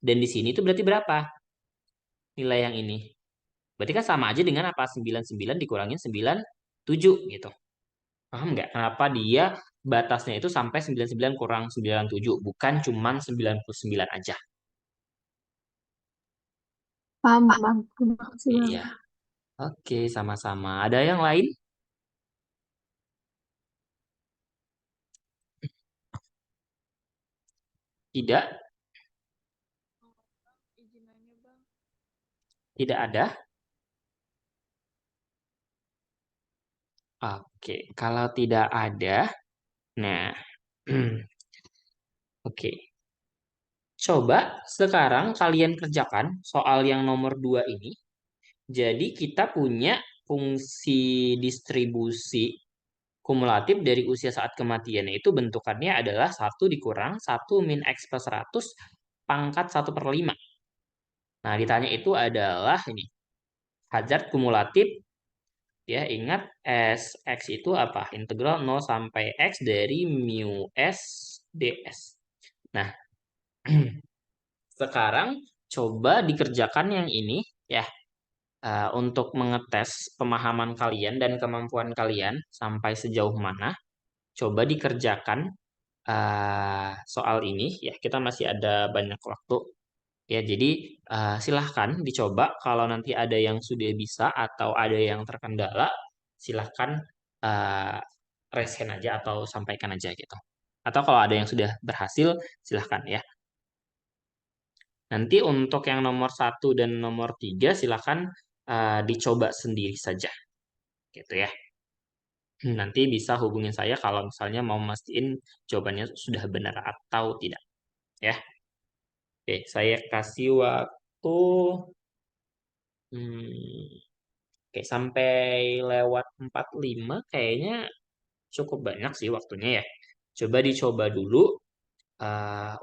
Dan di sini itu berarti berapa nilai yang ini? Berarti kan sama aja dengan apa? 99 dikurangin 97 gitu. Paham nggak? Kenapa dia batasnya itu sampai 99 kurang 97, bukan cuman 99 aja. Paham, Bang. Terima kasih, Bang. Iya. Oke, sama-sama. Ada yang lain? Tidak? Izin nanya, Bang. Tidak ada? Oke, kalau tidak ada, nah, oke. Coba sekarang kalian kerjakan soal yang nomor 2 ini. Jadi kita punya fungsi distribusi kumulatif dari usia saat kematian, itu bentukannya adalah 1 - 1 min X/100 pangkat 1/5. Nah, ditanya itu adalah ini, Hazard kumulatif. Ya, ingat X itu apa? Integral 0 sampai X dari mu S ds. Nah, sekarang coba dikerjakan yang ini ya, untuk mengetes pemahaman kalian dan kemampuan kalian sampai sejauh mana. Coba dikerjakan soal ini ya, kita masih ada banyak waktu. Ya, jadi silahkan dicoba. Kalau nanti ada yang sudah bisa atau ada yang terkendala, silahkan uh, raise hand aja atau sampaikan aja gitu. Atau kalau ada yang sudah berhasil, silahkan ya. Nanti untuk yang nomor 1 dan nomor 3 silahkan dicoba sendiri saja gitu ya. Nanti bisa hubungin saya kalau misalnya mau mastiin jawabannya sudah benar atau tidak ya. Oke, saya kasih waktu. Hmm, Oke, sampai lewat 45 kayaknya cukup banyak sih waktunya ya. Coba dicoba dulu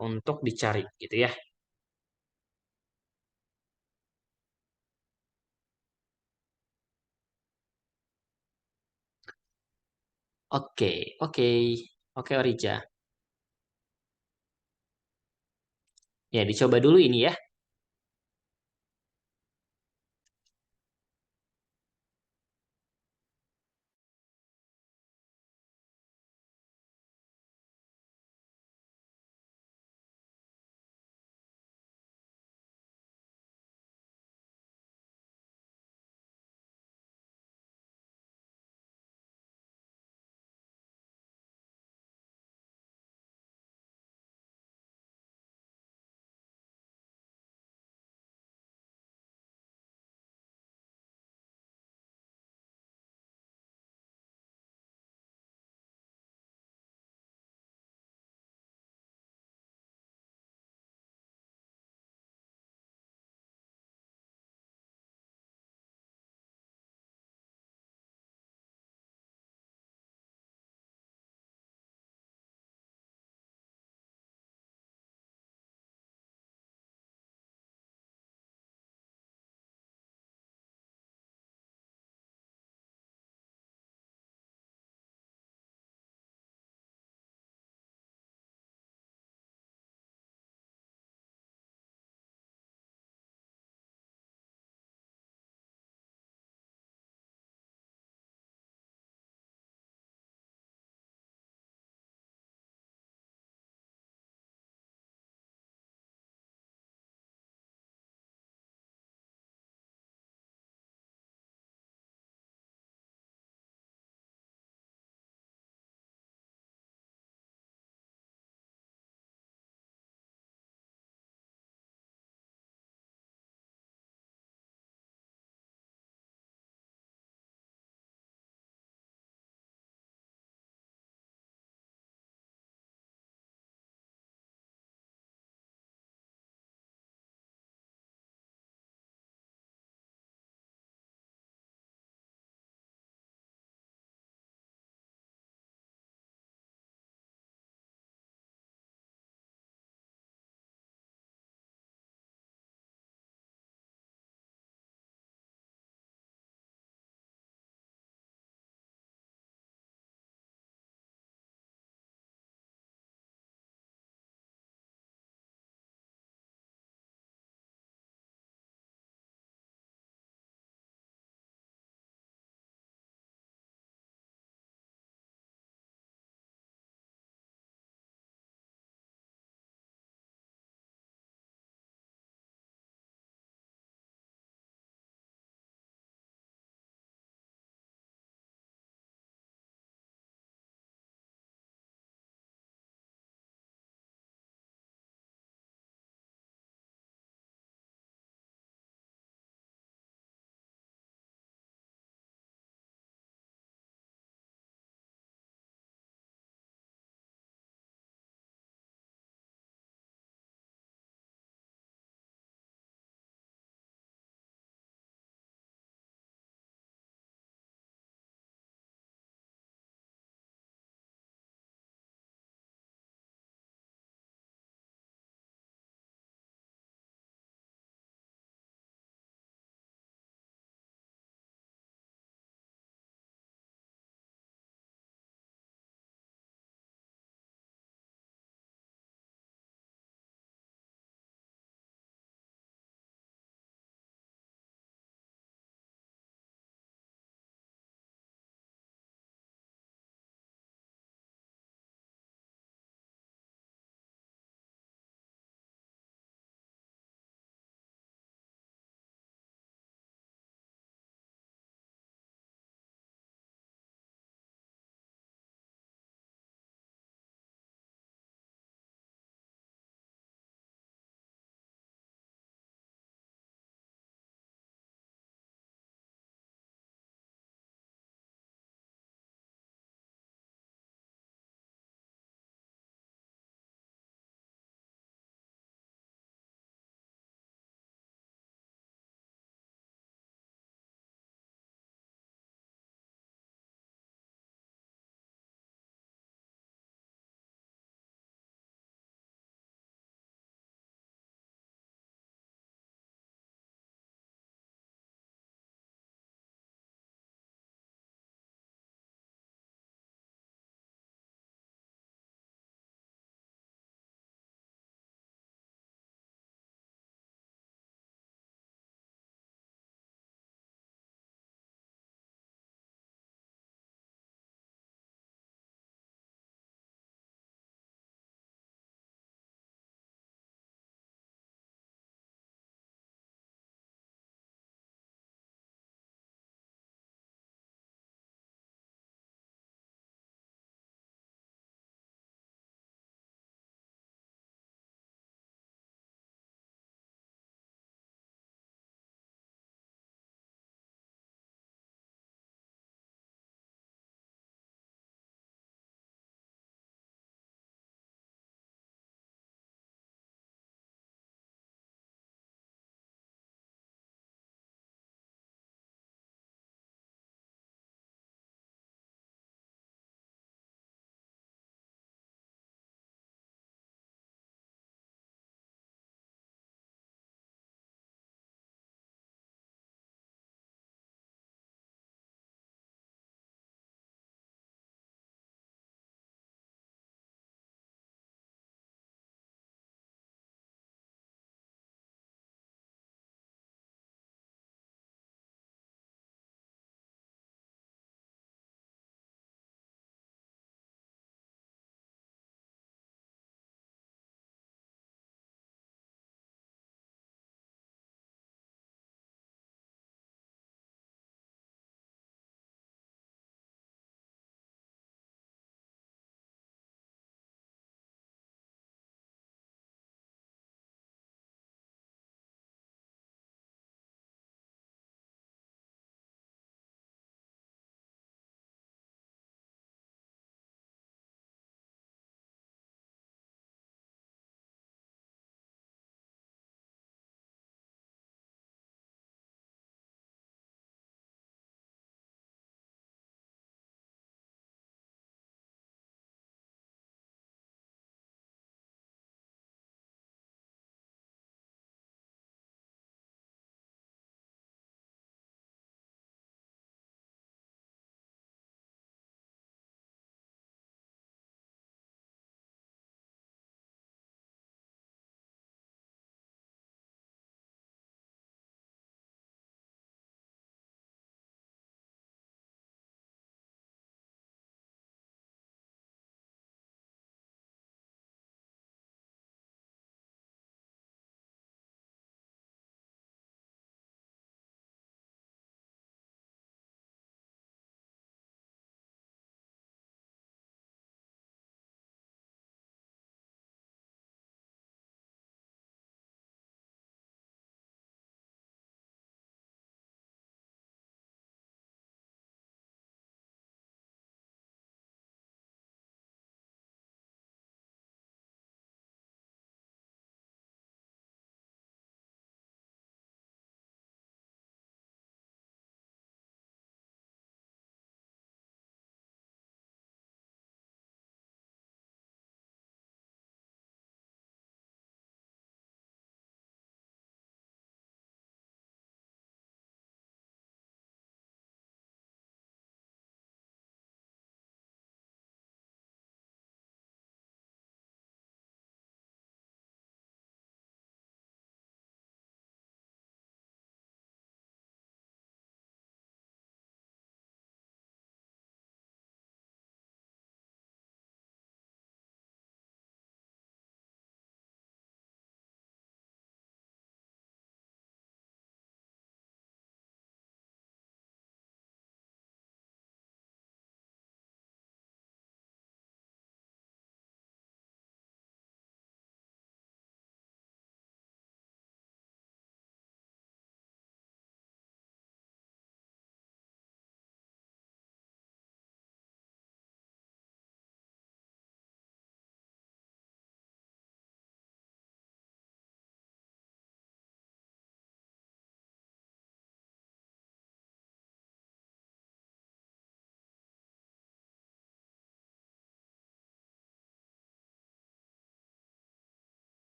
untuk dicari gitu ya. Oke, oke, oke Orija. Ya, dicoba dulu ini ya.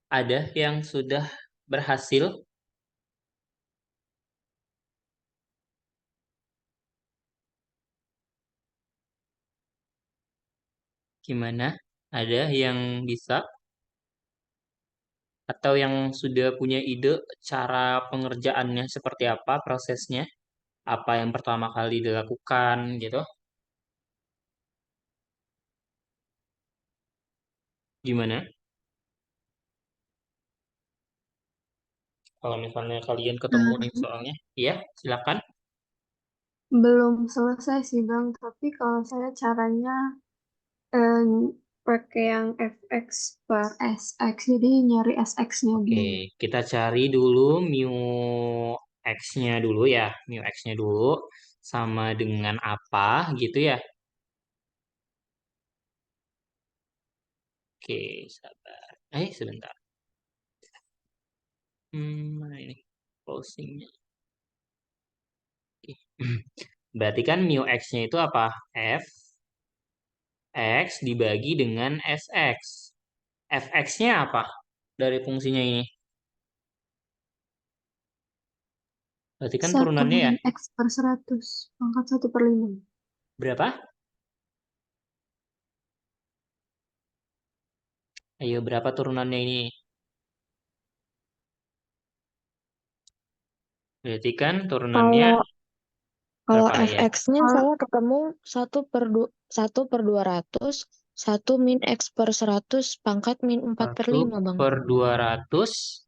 Ada yang sudah berhasil? Gimana? Ada yang bisa? Atau yang sudah punya ide cara pengerjaannya seperti apa prosesnya? Apa yang pertama kali dilakukan gitu? Gimana? Kalau misalnya kalian ketemu nih Nah, soalnya, iya, silakan. belum selesai sih Bang, tapi kalau saya caranya eh, pakai yang fx per sx, jadi nyari sx-nya Oke, dulu. kita cari dulu mu x-nya dulu ya. Mu x-nya dulu sama dengan apa gitu ya. Oke, sabar. Sebentar. Mana ini? Closing-nya. Oke. Berarti kan mu x-nya itu apa? F x dibagi dengan sx. Fx-nya apa dari fungsinya ini? Berarti kan Satu turunannya ya. min x per 100, pangkat 1/5. Berapa? Ayo, berapa turunannya ini? Berarti kan turunannya Kalau kalau berapa ya? fx-nya Kalau saya ketemu 1/200, 1 min x per 100 pangkat min 4 per Satu 5, Bang. per 200.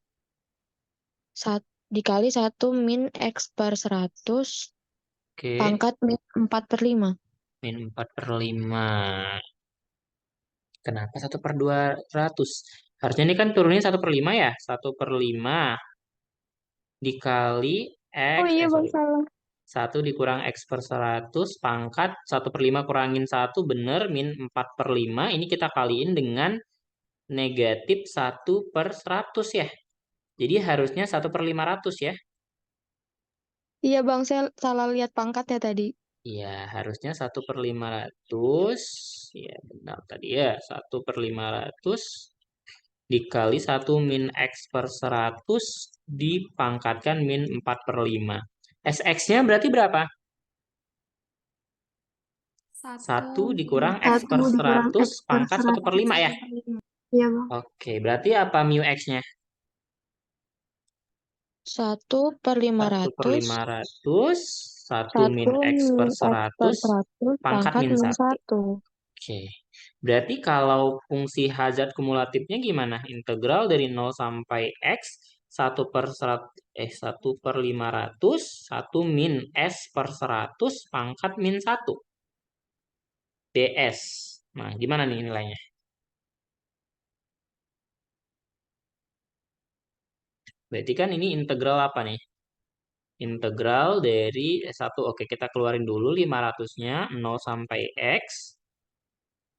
Dikali 1 min x per 100 Oke, pangkat min 4 per 5. min 4 per 5. Kenapa 1/200? Harusnya ini kan turunnya 1/5 ya. 1/5 dikali Oh X, iya, Bang, sorry. salah. 1 dikurang X per 100 pangkat 1/5 kurangin 1 bener min 4/5. Ini kita kaliin dengan negatif 1/100 ya. Jadi harusnya 1/500 ya. Iya, Bang, saya salah lihat pangkatnya tadi. Iya, harusnya 1/500. Ya, benar tadi ya. 1/500 dikali 1 min X per 100 dipangkatkan min 4/5. SX-nya berarti berapa? satu 1 min dikurang X satu per dikurang 100 x per pangkat 100 1/5 ya? 1/5. Iya Bang. Oke, berarti apa mu X-nya? 1/500, 1/500, 1 min 1 X per min x per 100 100 pangkat pangkat min min 1. 1. Oke, berarti kalau fungsi Hazard kumulatifnya gimana? Integral dari 0 sampai X, 1/500, 1 min S per 100 pangkat min 1. DS. Nah, gimana nih nilainya? Berarti kan ini integral apa nih? Integral dari 1. Oke, kita keluarin dulu 500-nya, 0 sampai X.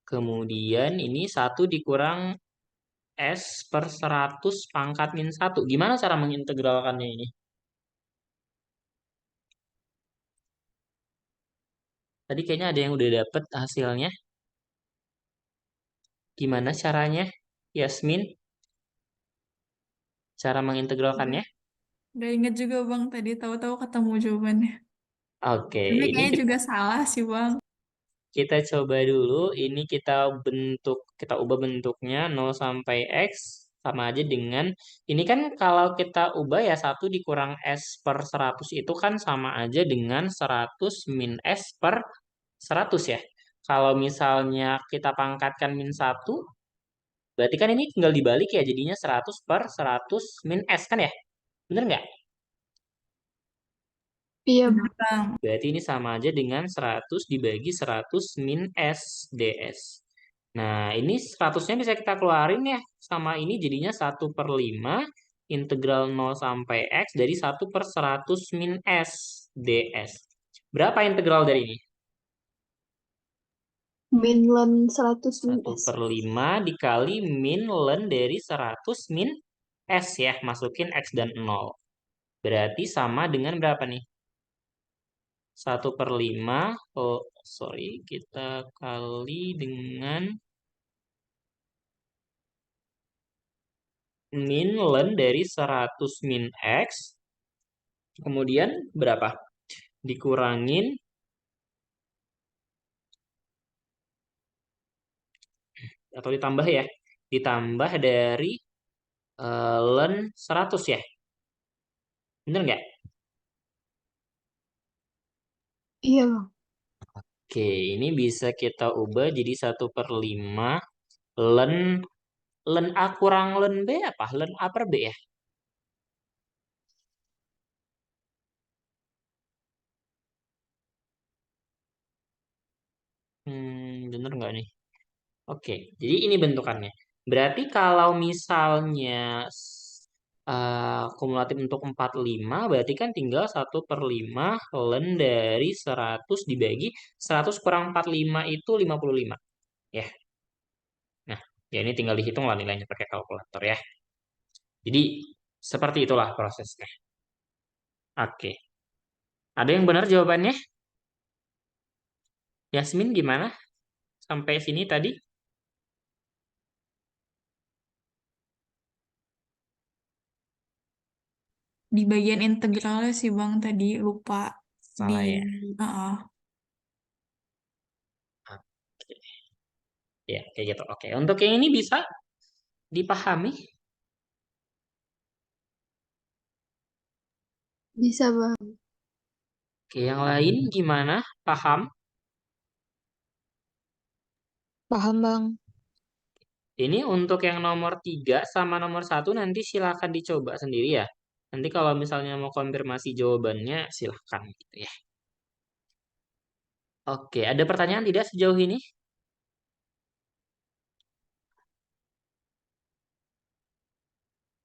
Kemudian ini 1 dikurang S per 100 pangkat min 1. Gimana cara mengintegralkannya ini? Tadi kayaknya ada yang udah dapet hasilnya. Gimana caranya? Yasmin, cara Udah, mengintegralkannya? udah inget juga Bang, tadi tahu-tahu ketemu jawabannya. Oke, Tapi ini kayaknya juga salah sih Bang. kita coba dulu. Ini kita ubah bentuknya 0 sampai X sama aja dengan, ini kan kalau kita ubah ya 1 dikurang S per 100 itu kan sama aja dengan 100 min S per 100 ya. Kalau misalnya kita pangkatkan min 1, berarti kan ini tinggal dibalik ya, jadinya 100 per 100 min S kan ya? Bener nggak? Iya Bener Bang. Bang. Berarti ini sama aja dengan 100 dibagi 100 min S ds. Nah, ini 100-nya bisa kita keluarin ya. Sama ini jadinya 1/5 integral 0 sampai X dari 1/100 min S ds. Berapa integral dari ini? Min len 100 min Satu S. per 5 dikali min ln dari 100 min S ya. Masukin X dan 0. Berarti sama dengan berapa nih? 1/5. Oh, sorry. Kita kali dengan min len dari 100 min X, kemudian berapa? Dikurangin, atau ditambah ya, ditambah dari len 100 ya. Bener nggak? Iya, Bang. Oke, ini bisa kita ubah jadi 1/5 len len A kurang len B apa? Len A per B ya? Bener nggak nih? Oke, jadi ini bentukannya. Berarti kalau misalnya kumulatif untuk 45, berarti kan tinggal 1/5 len dari 100 dibagi 100 kurang 45 itu 55. Ya, nah, ya ini tinggal dihitung lah nilainya pakai kalkulator ya. Jadi, seperti itulah prosesnya. Oke, ada yang benar jawabannya? Yasmin gimana? Sampai sini tadi? Di bagian integralnya sih Bang tadi lupa di Salah ya? Heeh. Oke, ya kayak gitu. Oke, untuk yang ini bisa dipahami? Bisa, Bang. Oke, yang lain gimana? Paham? Paham, Bang. Ini untuk yang nomor 3 sama nomor 1 nanti silakan dicoba sendiri ya. Nanti kalau misalnya mau konfirmasi jawabannya silakan gitu ya. Oke, ada pertanyaan tidak sejauh ini?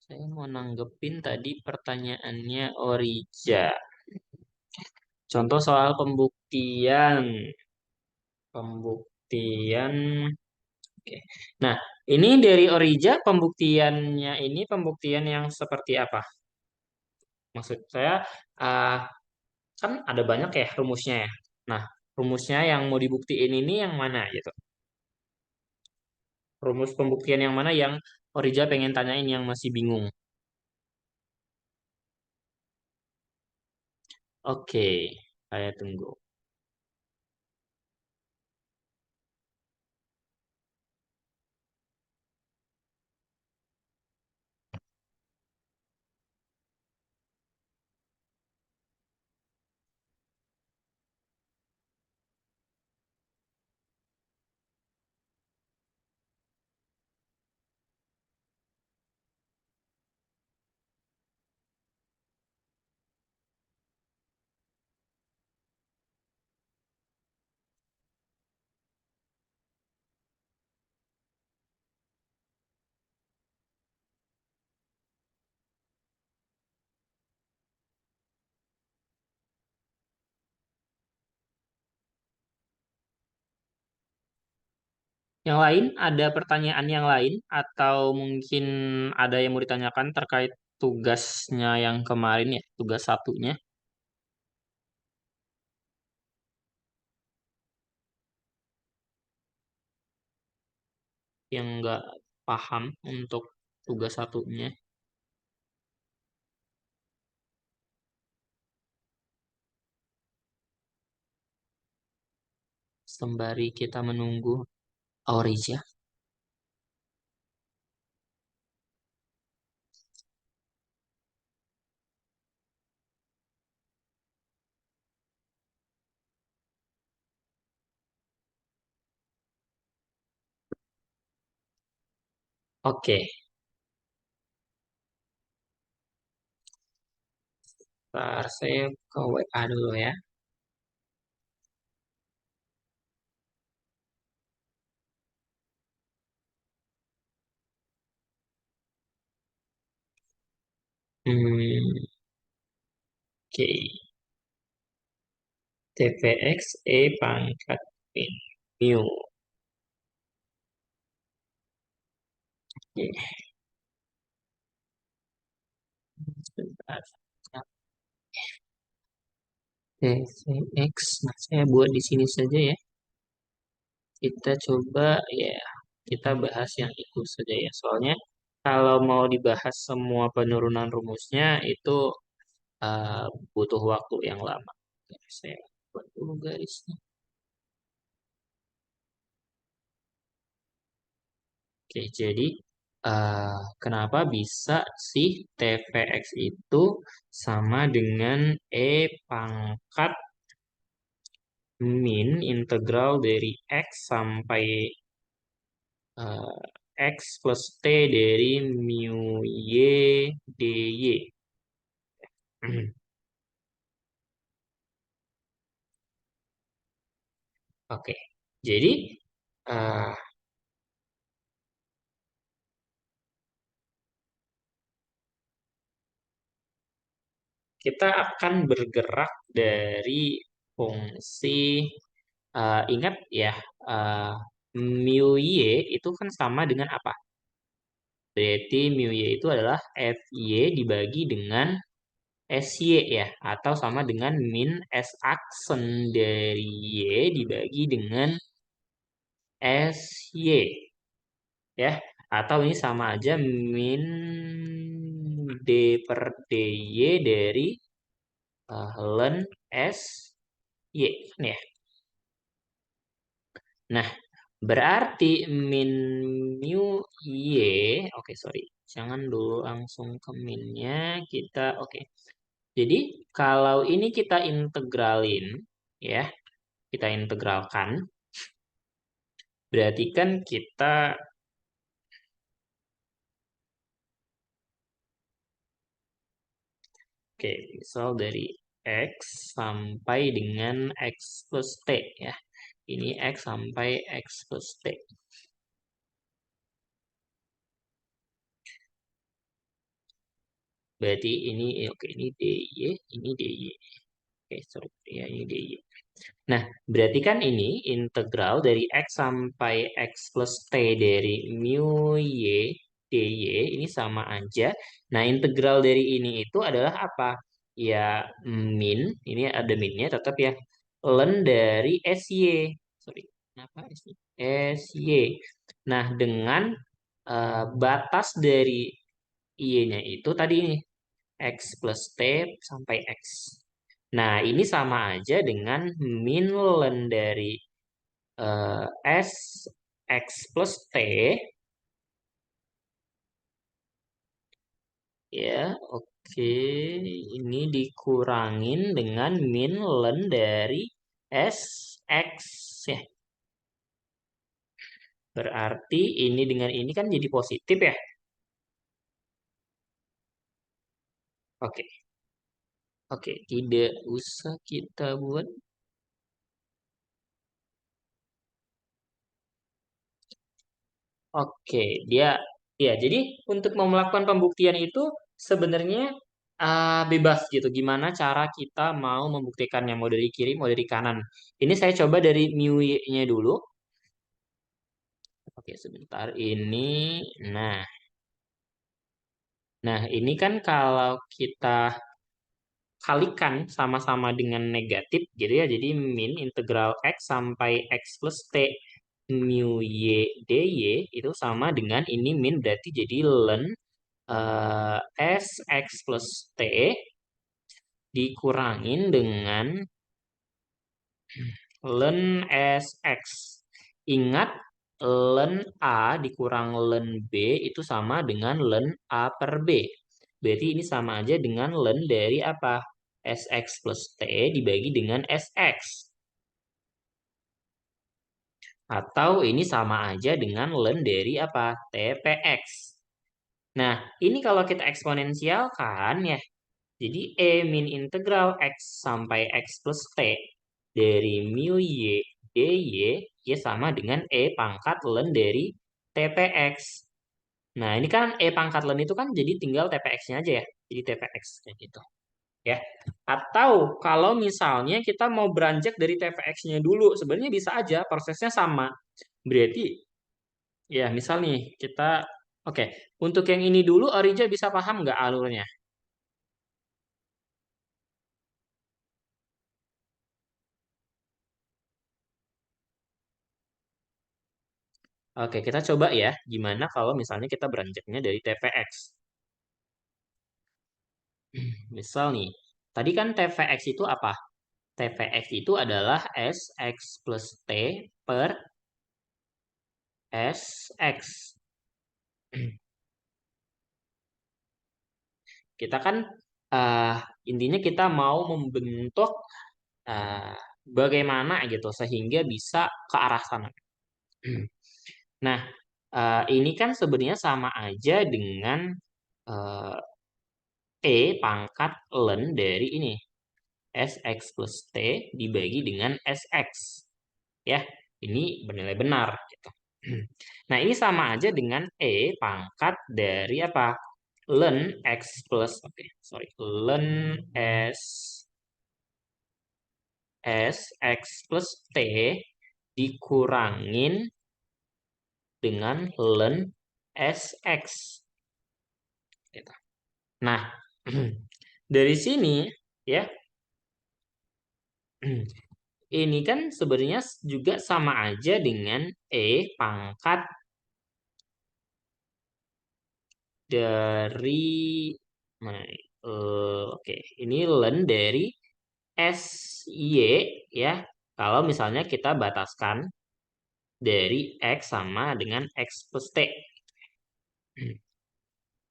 Saya mau nanggepin tadi pertanyaannya Orija. Contoh soal pembuktian. Pembuktian. Oke. Nah, ini dari Orija pembuktiannya ini pembuktian yang seperti apa? Maksud saya, ah, kan ada banyak ya rumusnya ya. Nah, rumusnya yang mau dibuktiin ini yang mana gitu? Rumus pembuktian yang mana yang Orija pengen tanyain yang masih bingung? Oke, saya tunggu. Yang lain, ada pertanyaan yang lain atau mungkin ada yang mau ditanyakan terkait tugasnya yang kemarin ya, tugas satunya yang nggak paham untuk tugas satunya. Sembari kita menunggu Aurelia. Oke, ntar saya ke WA dulu ya. Hmm, oke. TPX E pangkat min mu. Oke, sebentar. TPX, nah saya buat di sini saja ya. Kita coba ya, kita bahas yang itu saja ya. Soalnya kalau mau dibahas semua penurunan rumusnya itu uh, butuh waktu yang lama. Saya buat dulu garisnya. Oke, jadi kenapa bisa sih TVX itu sama dengan E pangkat min integral dari X sampai eh, X plus T dari mu Y dy. Oke, jadi eh, kita akan bergerak dari fungsi ingat ya, eh, mu y itu kan sama dengan apa? Berarti mu y itu adalah fy dibagi dengan sy ya, atau sama dengan min s aksen dari y dibagi dengan sy ya, atau ini sama aja min d per dy dari ln sy kan ya. Nah, berarti min mu y, oke sorry, jangan dulu langsung ke minnya, kita oke. Jadi kalau ini kita integralin ya, kita integralkan, berarti kan kita oke, misal dari X sampai dengan X plus T ya. Ini X sampai X plus T. Berarti ini oke, ini DY, ini DY. Oke, sorry ya, ini DY. Nah, berarti kan ini integral dari X sampai X plus T dari mu Y dy ini sama aja. Nah, integral dari ini itu adalah apa? Ya, min, ini ada minnya tetap ya. Ln dari SY. Sorry, kenapa SY? SY. Nah, dengan batas dari Y-nya itu tadi ini. X plus T sampai X. Nah, ini sama aja dengan min ln dari S X plus T ya, oke. Ini dikurangin dengan min ln dari S X ya. Berarti ini dengan ini kan jadi positif ya. Oke. Oke, tidak usah kita buat. Oke, dia ya. Jadi untuk mau melakukan pembuktian itu sebenarnya bebas gitu. Gimana cara kita mau membuktikannya? Mau dari kiri, mau dari kanan. Ini saya coba dari mu-nya dulu. Oke, sebentar. Nah, nah ini kan kalau kita kalikan sama-sama dengan negatif gitu ya. Jadi min integral x sampai x plus t mu y dy itu sama dengan ini min berarti jadi ln s x plus t dikurangin dengan ln sx. Ingat ln a dikurang ln b itu sama dengan ln a per b. Berarti ini sama aja dengan ln dari apa? Sx plus t dibagi dengan sx. Atau ini sama aja dengan ln dari apa? Tpx. Nah, ini kalau kita eksponensialkan ya, jadi E min integral X sampai X plus T dari mu Y dy ya sama dengan E pangkat ln dari TPX. Nah, ini kan E pangkat ln itu kan jadi tinggal TPX-nya aja ya. Jadi TPX kayak gitu. Ya. Atau kalau misalnya kita mau beranjak dari TPX-nya dulu, sebenarnya bisa aja prosesnya sama. Berarti ya misal nih kita oke, untuk yang ini dulu Orija bisa paham nggak alurnya? Oke, kita coba ya, gimana kalau misalnya kita beranjaknya dari TPX. Misal nih, tadi kan TPX itu apa? TPX itu adalah SX plus T per SX. Kita kan eh, intinya kita mau membentuk eh, bagaimana gitu sehingga bisa ke arah sana. Nah, ini kan sebenarnya sama aja dengan eh, E pangkat ln dari ini. SX plus T dibagi dengan SX. Ya, ini bernilai benar. Gitu. Nah, ini sama aja dengan E pangkat dari apa? Ln X plus, oke, sorry, ln S X plus T dikurangin dengan ln SX. Gitu. Nah, dari sini ya, ini kan sebenarnya juga sama aja dengan E pangkat dari mana ini? Oke, ini ln dari SY ya. Kalau misalnya kita bataskan dari X sama dengan X plus T.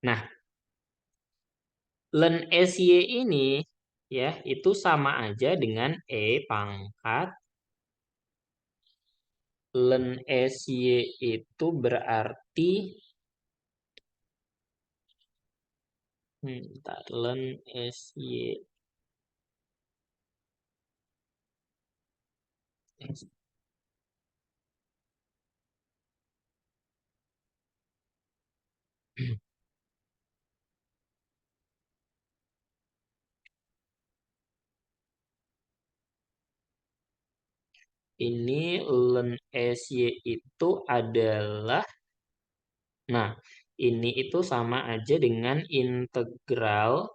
Nah, ln SY ini ya itu sama aja dengan E pangkat ln SY itu berarti bentar, ln SY ini ln SY itu adalah, nah, ini itu sama aja dengan integral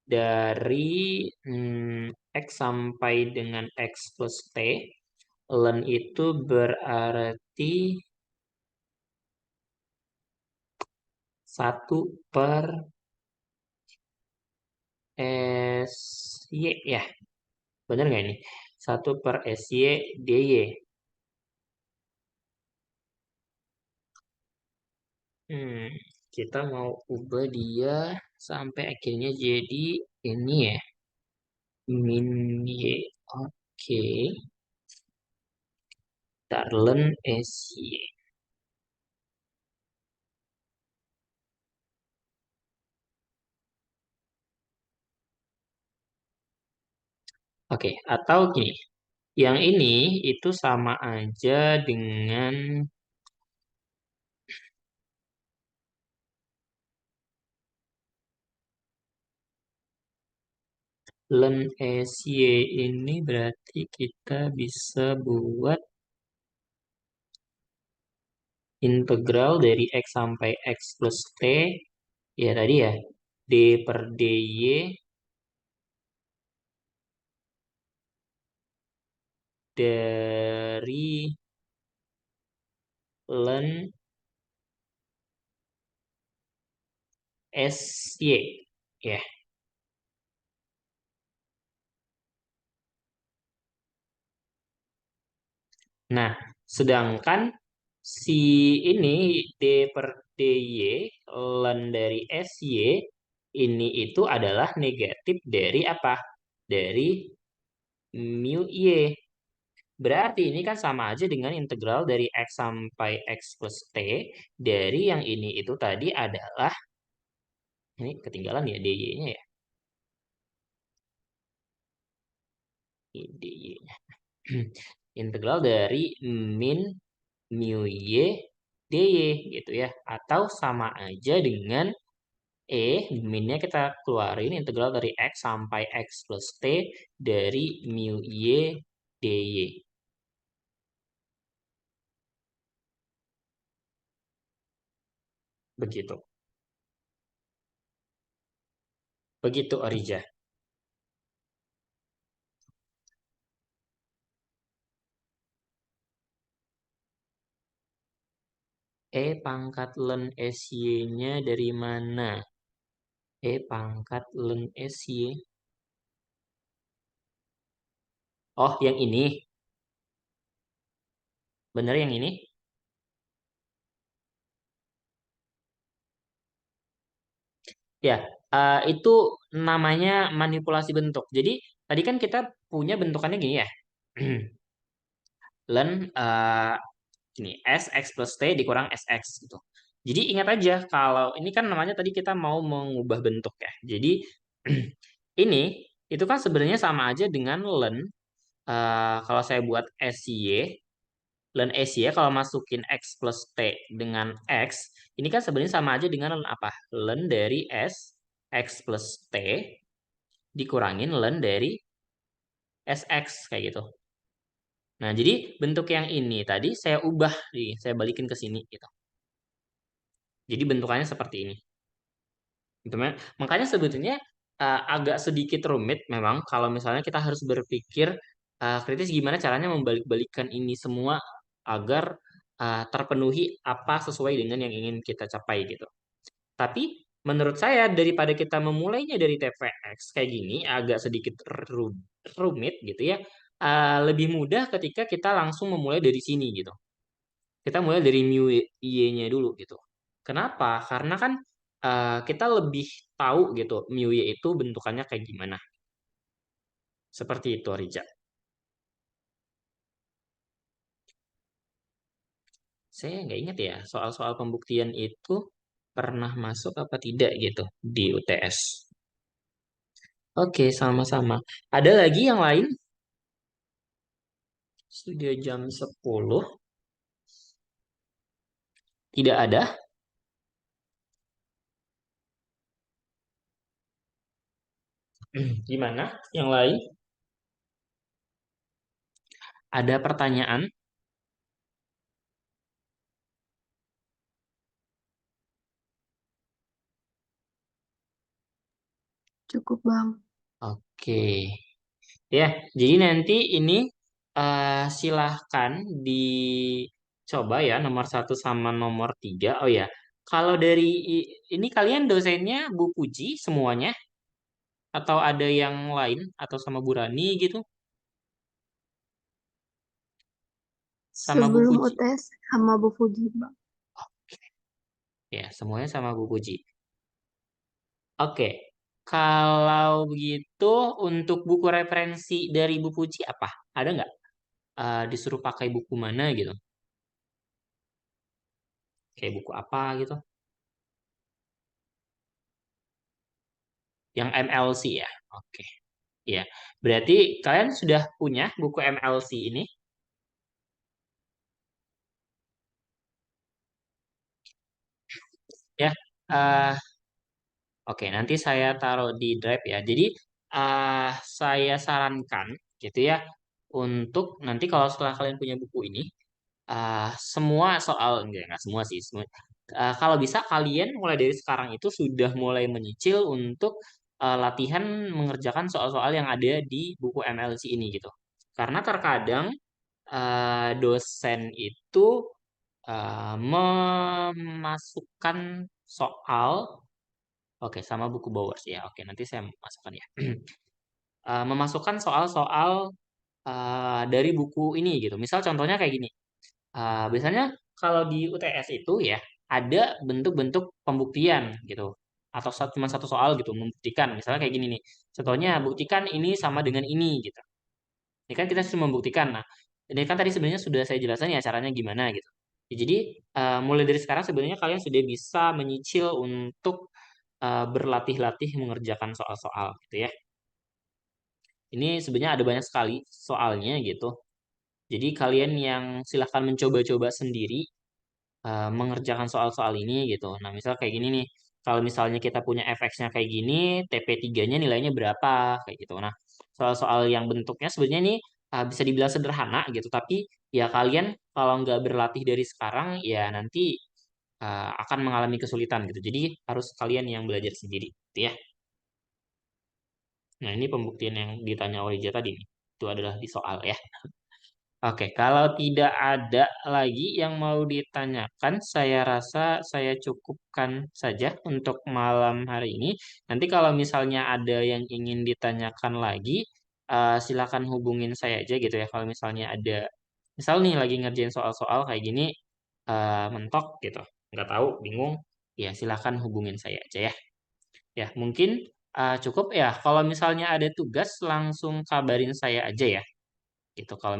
dari X sampai dengan X plus T. Ln itu berarti 1/SY ya. Bener nggak ini? 1/SY DY. Kita mau ubah dia sampai akhirnya jadi ini ya. Min Y. Oke. Darlen SY. Oke, atau gini. Yang ini itu sama aja dengan ln SY ini berarti kita bisa buat integral dari X sampai X plus T. Ya tadi ya. D per DY dari ln SY. Ya. Nah, sedangkan si ini D per DY ln dari SY ini itu adalah negatif dari apa? Dari mu Y. Berarti ini kan sama aja dengan integral dari X sampai X plus T. Dari yang ini itu tadi adalah, ini ketinggalan ya DY-nya ya. Ini DY-nya. Integral dari min mu Y DY gitu ya. Atau sama aja dengan minnya kita keluarin integral dari X sampai X plus T dari mu Y DY. Begitu. Begitu, Arija. pangkat len SY-nya dari mana? Pangkat len SY. Oh, yang ini. Bener yang ini? Ya, itu namanya manipulasi bentuk. Jadi, tadi kan kita punya bentukannya gini ya. Len ini S, X plus T dikurang SX gitu. Jadi ingat aja kalau ini kan namanya tadi kita mau mengubah bentuk ya. Jadi ini itu kan sebenarnya sama aja dengan len kalau saya buat SY, len SY kalau masukin X plus T dengan X, ini kan sebenarnya sama aja dengan len apa? Len dari S X plus T dikurangin len dari SX kayak gitu. Nah, jadi bentuk yang ini tadi saya ubah nih, saya balikin ke sini gitu. Jadi bentukannya seperti ini. Gitu, makanya sebetulnya agak sedikit rumit memang kalau misalnya kita harus berpikir kritis gimana caranya membalik-balikan ini semua agar terpenuhi apa sesuai dengan yang ingin kita capai gitu. Tapi menurut saya daripada kita memulainya dari TPX kayak gini agak sedikit rumit gitu ya. Lebih mudah ketika kita langsung memulai dari sini gitu. Kita mulai dari mu y-nya dulu gitu. Kenapa? Karena kan kita lebih tahu gitu mu y itu bentukannya kayak gimana. Seperti itu, Rija. Saya nggak ingat ya soal-soal pembuktian itu pernah masuk apa tidak gitu di UTS. Oke, sama-sama. Ada lagi yang lain? Sudah jam 10. Tidak ada? Gimana? Yang lain? Ada pertanyaan? Cukup, Bang. Oke. Ya, jadi nanti ini silahkan dicoba ya nomor 1 sama nomor 3. Oh ya, kalau dari ini kalian dosennya Bu Puji semuanya? Atau ada yang lain? Atau sama Bu Rani gitu? Sama Bu Sebelum Puji? UTS sama Bu Fuji, Bang. Ya, semuanya sama Bu Puji. Oke, kalau begitu untuk buku referensi dari Bu Puji apa? Ada nggak? Disuruh pakai buku mana gitu? Kayak buku apa gitu? Yang MLC ya? Oke, ya. Berarti kalian sudah punya buku MLC ini? Ya. eh, oke, nanti saya taruh di drive ya. Jadi saya sarankan gitu ya untuk nanti kalau setelah kalian punya buku ini, semua soal enggak semua sih. Kalau bisa kalian mulai dari sekarang itu sudah mulai menyicil untuk latihan mengerjakan soal-soal yang ada di buku MLC ini gitu. Karena terkadang dosen itu memasukkan soal, oke sama buku Bowers ya, oke nanti saya masukkan ya. Memasukkan soal-soal dari buku ini gitu. Misal contohnya kayak gini. Biasanya kalau di UTS itu ya ada bentuk-bentuk pembuktian gitu atau cuma satu soal gitu membuktikan misalnya kayak gini nih contohnya buktikan ini sama dengan ini gitu ini kan kita sudah membuktikan nah ini kan tadi sebenarnya sudah saya jelaskan ya caranya gimana gitu. Ya, jadi mulai dari sekarang sebenarnya kalian sudah bisa menyicil untuk berlatih-latih mengerjakan soal-soal gitu ya. Ini sebenarnya ada banyak sekali soalnya gitu. Jadi kalian yang silahkan mencoba-coba sendiri mengerjakan soal-soal ini gitu. Nah, misal kayak gini nih. Kalau misalnya kita punya fx-nya kayak gini, TP3-nya nilainya berapa kayak gitu. Nah, soal-soal yang bentuknya sebenarnya ini bisa dibilang sederhana gitu, tapi ya kalian kalau nggak berlatih dari sekarang ya nanti akan mengalami kesulitan gitu. Jadi harus kalian yang belajar sendiri gitu ya. Nah, ini pembuktian yang ditanya oleh Jata tadi nih. Itu adalah di soal ya. Oke, kalau tidak ada lagi yang mau ditanyakan, saya rasa saya cukupkan saja untuk malam hari ini. Nanti kalau misalnya ada yang ingin ditanyakan lagi, silakan hubungin saya aja gitu ya. Kalau misalnya ada, misal nih lagi ngerjain soal-soal kayak gini, mentok gitu, nggak tahu, bingung, ya silakan hubungin saya aja ya. Ya, mungkin cukup ya. Kalau misalnya ada tugas, langsung kabarin saya aja ya. Gitu. Kalau